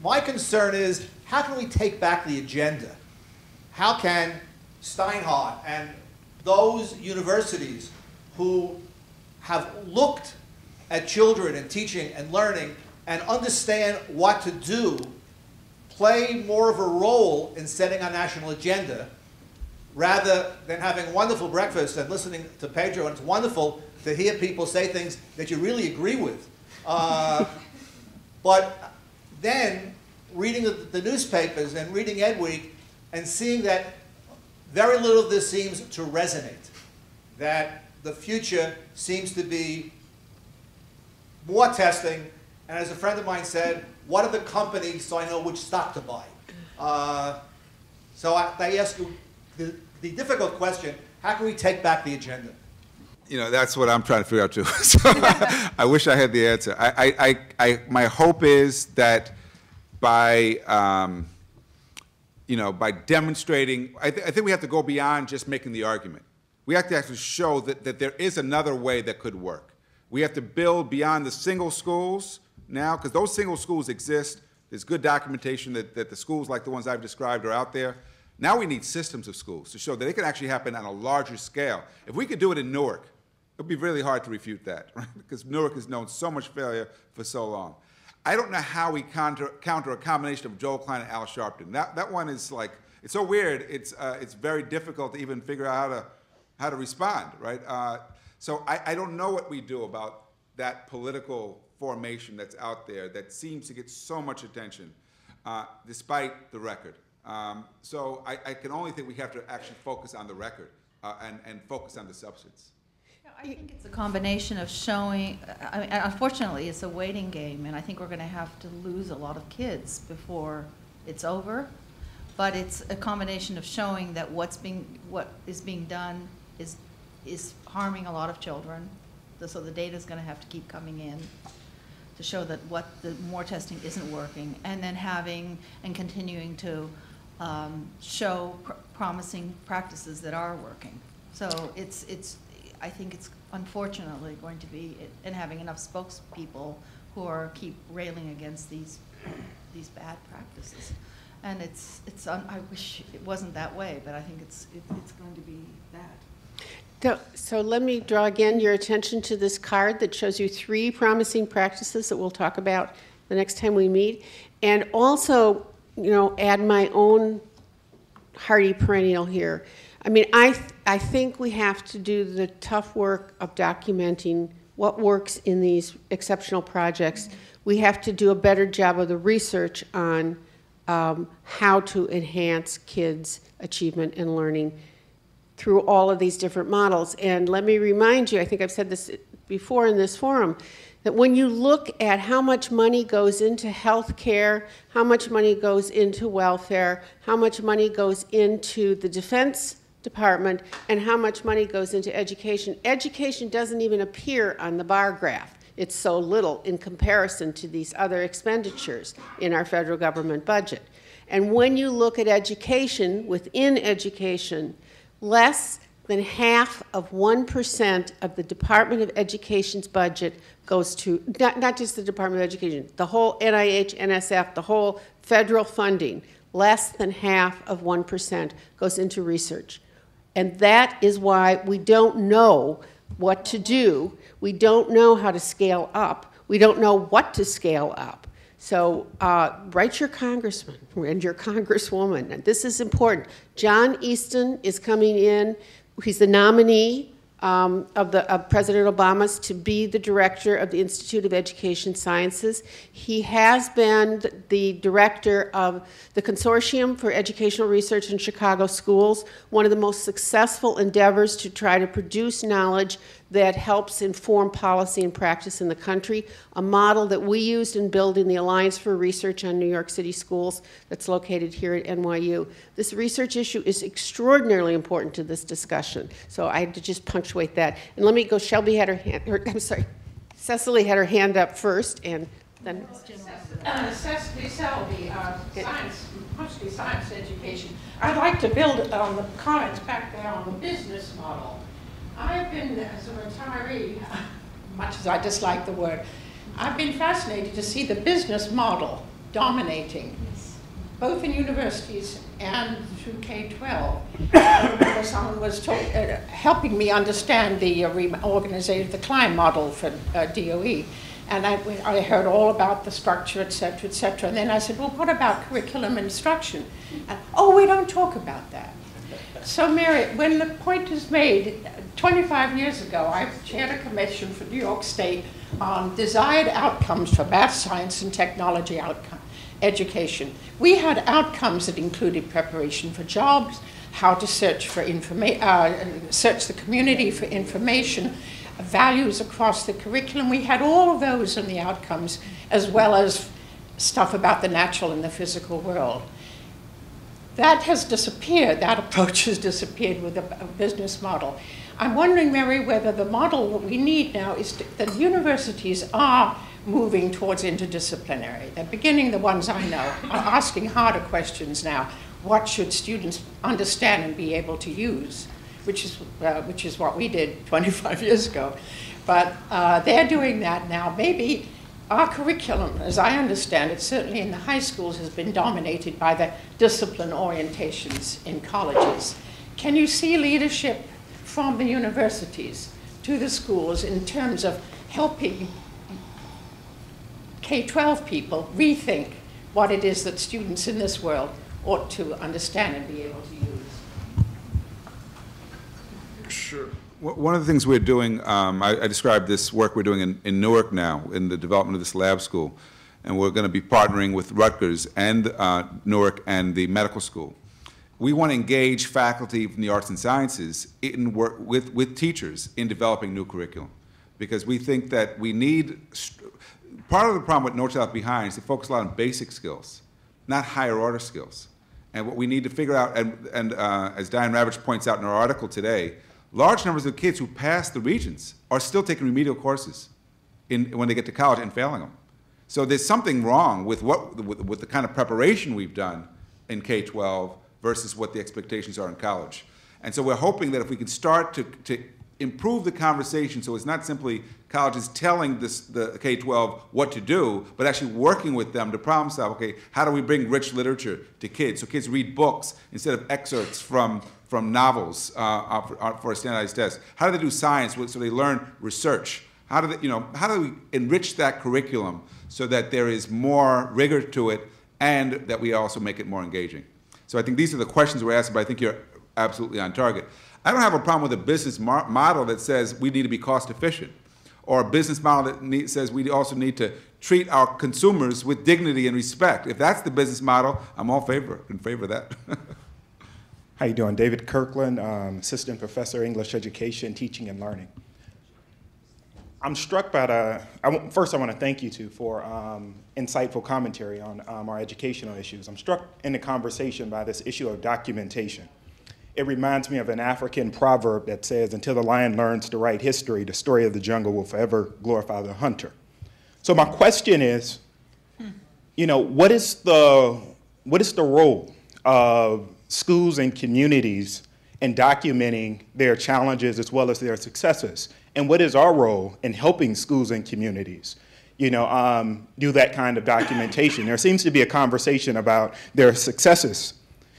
My concern is, how can we take back the agenda? How can Steinhardt and those universities who have looked at children and teaching and learning and understand what to do play more of a role in setting our national agenda, rather than having wonderful breakfast and listening to Pedro? And it's wonderful to hear people say things that you really agree with. But then reading the newspapers and reading Ed Week and seeing that very little of this seems to resonate, that the future seems to be more testing, and as a friend of mine said, what are the companies so I know which stock to buy? So I ask you the difficult question, how can we take back the agenda? You know, that's what I'm trying to figure out too. So I wish I had the answer. My hope is that by, by demonstrating, I think we have to go beyond just making the argument. We have to actually show that there is another way that could work. We have to build beyond the single schools now, because those single schools exist. There's good documentation that the schools like the ones I've described are out there. Now we need systems of schools to show that it can actually happen on a larger scale. If we could do it in Newark, it would be really hard to refute that, right? Because Newark has known so much failure for so long. I don't know how we counter a combination of Joel Klein and Al Sharpton. That one is like, it's so weird, it's very difficult to even figure out how to respond, right? So I don't know what we do about that political formation that's out there that seems to get so much attention, despite the record. So I can only think we have to actually focus on the record and focus on the substance. I think it's a combination of showing, I mean, unfortunately, it's a waiting game, and I think we're going to have to lose a lot of kids before it's over. But it's a combination of showing that what is being done is harming a lot of children. So the data is going to have to keep coming in to show that more testing isn't working, and then having and continuing to show promising practices that are working. So I think it's unfortunately going to be, and having enough spokespeople who keep railing against these bad practices. And I wish it wasn't that way, but I think it's going to be that. So let me draw again your attention to this card that shows you 3 promising practices that we'll talk about the next time we meet. And also, add my own hearty perennial here. I mean, I think we have to do the tough work of documenting what works in these exceptional projects. We have to do a better job of the research on how to enhance kids' achievement and learning through all of these different models. And let me remind you, I think I've said this before in this forum, that when you look at how much money goes into health care, how much money goes into welfare, how much money goes into the Defense Department, and how much money goes into education, education doesn't even appear on the bar graph. It's so little in comparison to these other expenditures in our federal government budget. And when you look at education, within education, less than half of 1% of the Department of Education's budget goes to, not just the Department of Education, the whole NIH, NSF, the whole federal funding, less than half of 1% goes into research. And that is why we don't know what to do. We don't know how to scale up. We don't know what to scale up. So write your congressman and your congresswoman. And this is important. John Easton is coming in. He's the nominee of President Obama's to be the director of the Institute of Education Sciences. He has been the director of the Consortium for Educational Research in Chicago Schools, one of the most successful endeavors to try to produce knowledge that helps inform policy and practice in the country, a model that we used in building the Alliance for Research on New York City Schools that's located here at NYU. This research issue is extraordinarily important to this discussion, so I had to just punctuate that. And let me go, Cecily had her hand up first, and then... Cecily Selby, mostly science education. I'd like to build on the comments back there on the business model. I've been, as a retiree, much as I dislike the word, I've been fascinated to see the business model dominating, both in universities and through K-12. I remember someone was helping me understand the reorganization of the Klein model for DOE. And I heard all about the structure, et cetera, and then I said, well, what about curriculum instruction? And, oh, we don't talk about that. So, Mary, when the point is made, 25 years ago, I chaired a commission for New York State on desired outcomes for math, science, and technology education. We had outcomes that included preparation for jobs, how to search for search the community for information, values across the curriculum. We had all of those in the outcomes, as well as stuff about the natural and the physical world. That has disappeared. That approach has disappeared with the business model. I'm wondering, Mary, whether the model that we need now is that universities are moving towards interdisciplinary. They're beginning, the ones I know, are asking harder questions now. What should students understand and be able to use? Which is what we did 25 years ago. But they're doing that now. Maybe our curriculum, as I understand it, certainly in the high schools, has been dominated by the discipline orientations in colleges. Can you see leadership from the universities to the schools in terms of helping K-12 people rethink what it is that students in this world ought to understand and be able to use? Sure. One of the things we're doing, I described this work we're doing in Newark now, in the development of this lab school, and we're going to be partnering with Rutgers and Newark and the medical school. We want to engage faculty from the arts and sciences in work with teachers in developing new curriculum, because we think that we need, part of the problem with No Child Left Behind is to focus a lot on basic skills, not higher order skills. And what we need to figure out, and as Diane Ravitch points out in our article today, large numbers of kids who pass the Regents are still taking remedial courses when they get to college and failing them. So there's something wrong with the kind of preparation we've done in K-12 versus what the expectations are in college. And so we're hoping that if we can start to improve the conversation, so it's not simply colleges telling the K-12 what to do, but actually working with them to problem solve, okay, how do we bring rich literature to kids so kids read books instead of excerpts from novels for a standardized test? How do they do science so they learn research? How do we enrich that curriculum so that there is more rigor to it and that we also make it more engaging? So I think these are the questions we're asking, but I think you're absolutely on target. I don't have a problem with a business model that says we need to be cost efficient, or a business model that says we also need to treat our consumers with dignity and respect. If that's the business model, I'm all in favor of that. How you doing? David Kirkland, Assistant Professor, English Education, Teaching and Learning. I'm struck by first I want to thank you two for insightful commentary on our educational issues. I'm struck in the conversation by this issue of documentation. It reminds me of an African proverb that says, until the lion learns to write history, the story of the jungle will forever glorify the hunter. So my question is, what is the role of schools and communities in documenting their challenges as well as their successes? And what is our role in helping schools and communities, do that kind of documentation? There seems to be a conversation about their successes,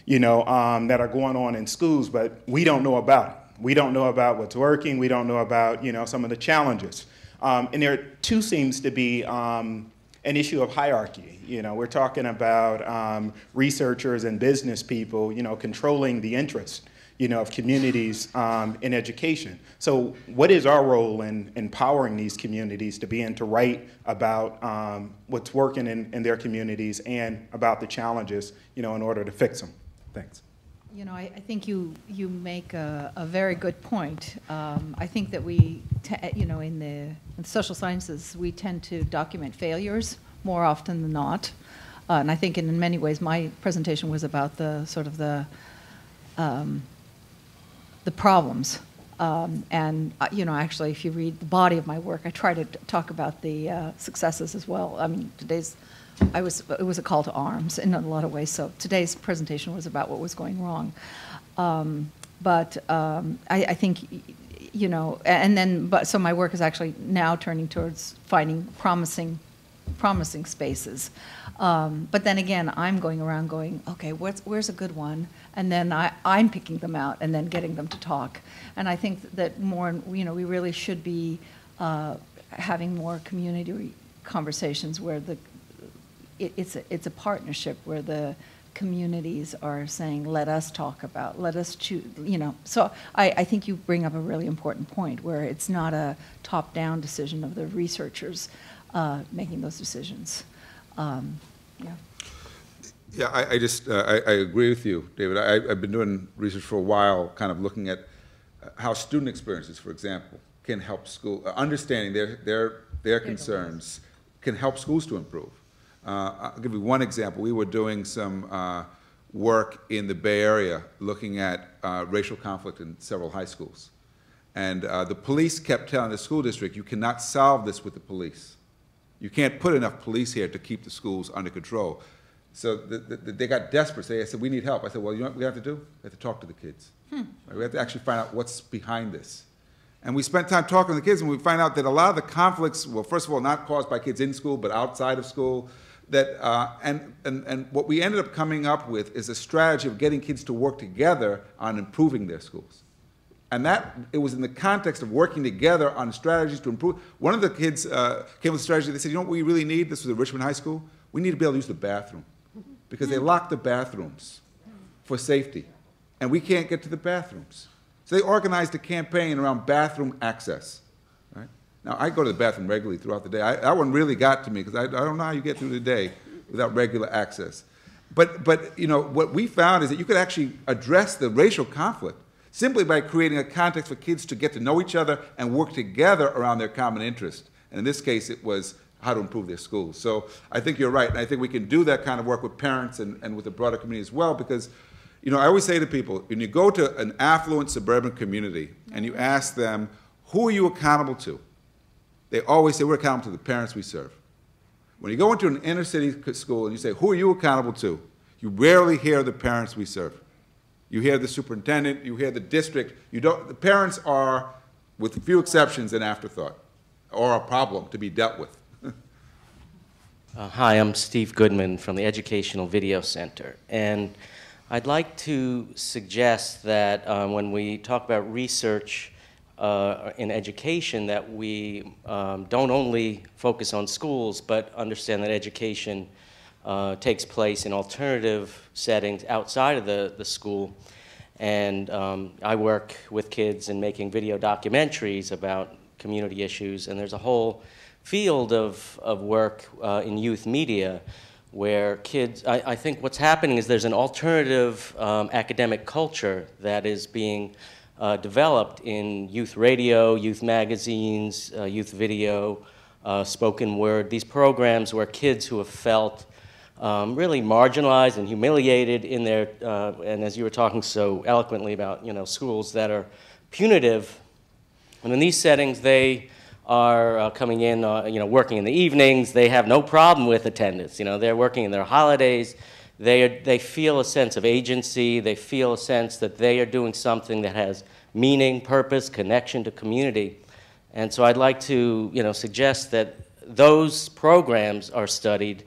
that are going on in schools, but we don't know about it. We don't know about what's working. We don't know about, some of the challenges. And there too seems to be an issue of hierarchy. We're talking about researchers and business people, controlling the interests, of communities in education. So what is our role in empowering these communities to begin to write about what's working in their communities and about the challenges, in order to fix them? Thanks. I think you make a very good point. I think that we, in the social sciences, we tend to document failures more often than not. And I think in many ways my presentation was about the sort of the problems. Actually, if you read the body of my work, I try to talk about the successes as well. I mean, it was a call to arms in a lot of ways. So today's presentation was about what was going wrong. I think, so my work is actually now turning towards finding promising spaces. But then again, I'm going around going, okay, where's a good one? And then I'm picking them out and then getting them to talk. And I think that we really should be having more community conversations where it's a partnership where the communities are saying, let us talk about, let us choose, So I think you bring up a really important point where it's not a top-down decision of the researchers making those decisions. Yeah, I agree with you, David. I've been doing research for a while, kind of looking at how student experiences, for example, can help school, understanding their concerns can help schools to improve. I'll give you one example. We were doing some work in the Bay Area looking at racial conflict in several high schools. And the police kept telling the school district, you cannot solve this with the police. You can't put enough police here to keep the schools under control. So they got desperate. They said, we need help. I said, well, you know what we have to do? We have to talk to the kids. Right? We have to actually find out what's behind this. And we spent time talking to the kids, and we find out that a lot of the conflicts, well, first of all, not caused by kids in school, but outside of school. That, and what we ended up coming up with is a strategy of getting kids to work together on improving their schools. And it was in the context of working together on strategies to improve. One of the kids came with a strategy. They said, you know what we really need? This was at Richmond High School. We need to be able to use the bathroom because they lock the bathrooms for safety. And we can't get to the bathrooms. So they organized a campaign around bathroom access. Right? Now, I go to the bathroom regularly throughout the day. That one really got to me because I don't know how you get through the day without regular access. But you know, what we found is that you could actually address the racial conflict simply by creating a context for kids to get to know each other and work together around their common interest. And in this case, it was how to improve their schools. So I think you're right, and I think we can do that kind of work with parents and with the broader community as well, because, you know, I always say to people, when you go to an affluent suburban community and you ask them, who are you accountable to? They always say, we're accountable to the parents we serve. When you go into an inner city school and you say, who are you accountable to? You rarely hear the parents we serve. You hear the superintendent, you hear the district. You don't, the parents are, with a few exceptions, an afterthought or a problem to be dealt with. Hi, I'm Steve Goodman from the Educational Video Center. And I'd like to suggest that when we talk about research in education, that we don't only focus on schools, but understand that education takes place in alternative settings outside of the school. And I work with kids in making video documentaries about community issues, and there's a whole field of work in youth media where kids, I think what's happening is there's an alternative academic culture that is being developed in youth radio, youth magazines, youth video, spoken word, these programs where kids who have felt really marginalized and humiliated in their, and as you were talking so eloquently about, you know, schools that are punitive, and in these settings they are coming in, you know, working in the evenings. They have no problem with attendance. You know, they're working in their holidays. They feel a sense of agency. They feel a sense that they are doing something that has meaning, purpose, connection to community. And so I'd like to, you know, suggest that those programs are studied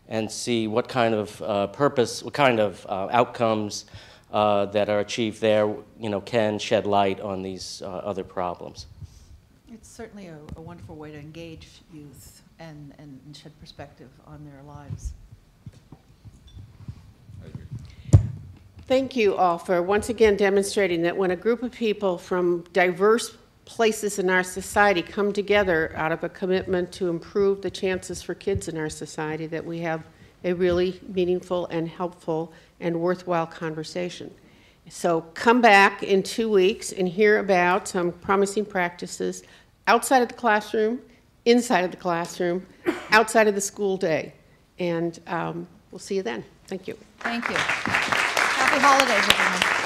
and see what kind of purpose, what kind of outcomes that are achieved there, you know, can shed light on these other problems. It's certainly a wonderful way to engage youth and shed perspective on their lives. Thank you all for once again demonstrating that when a group of people from diverse places in our society come together out of a commitment to improve the chances for kids in our society, that we have a really meaningful and helpful and worthwhile conversation. So come back in 2 weeks and hear about some promising practices outside of the classroom, inside of the classroom, outside of the school day. And we'll see you then. Thank you. Thank you. Happy holidays, everyone.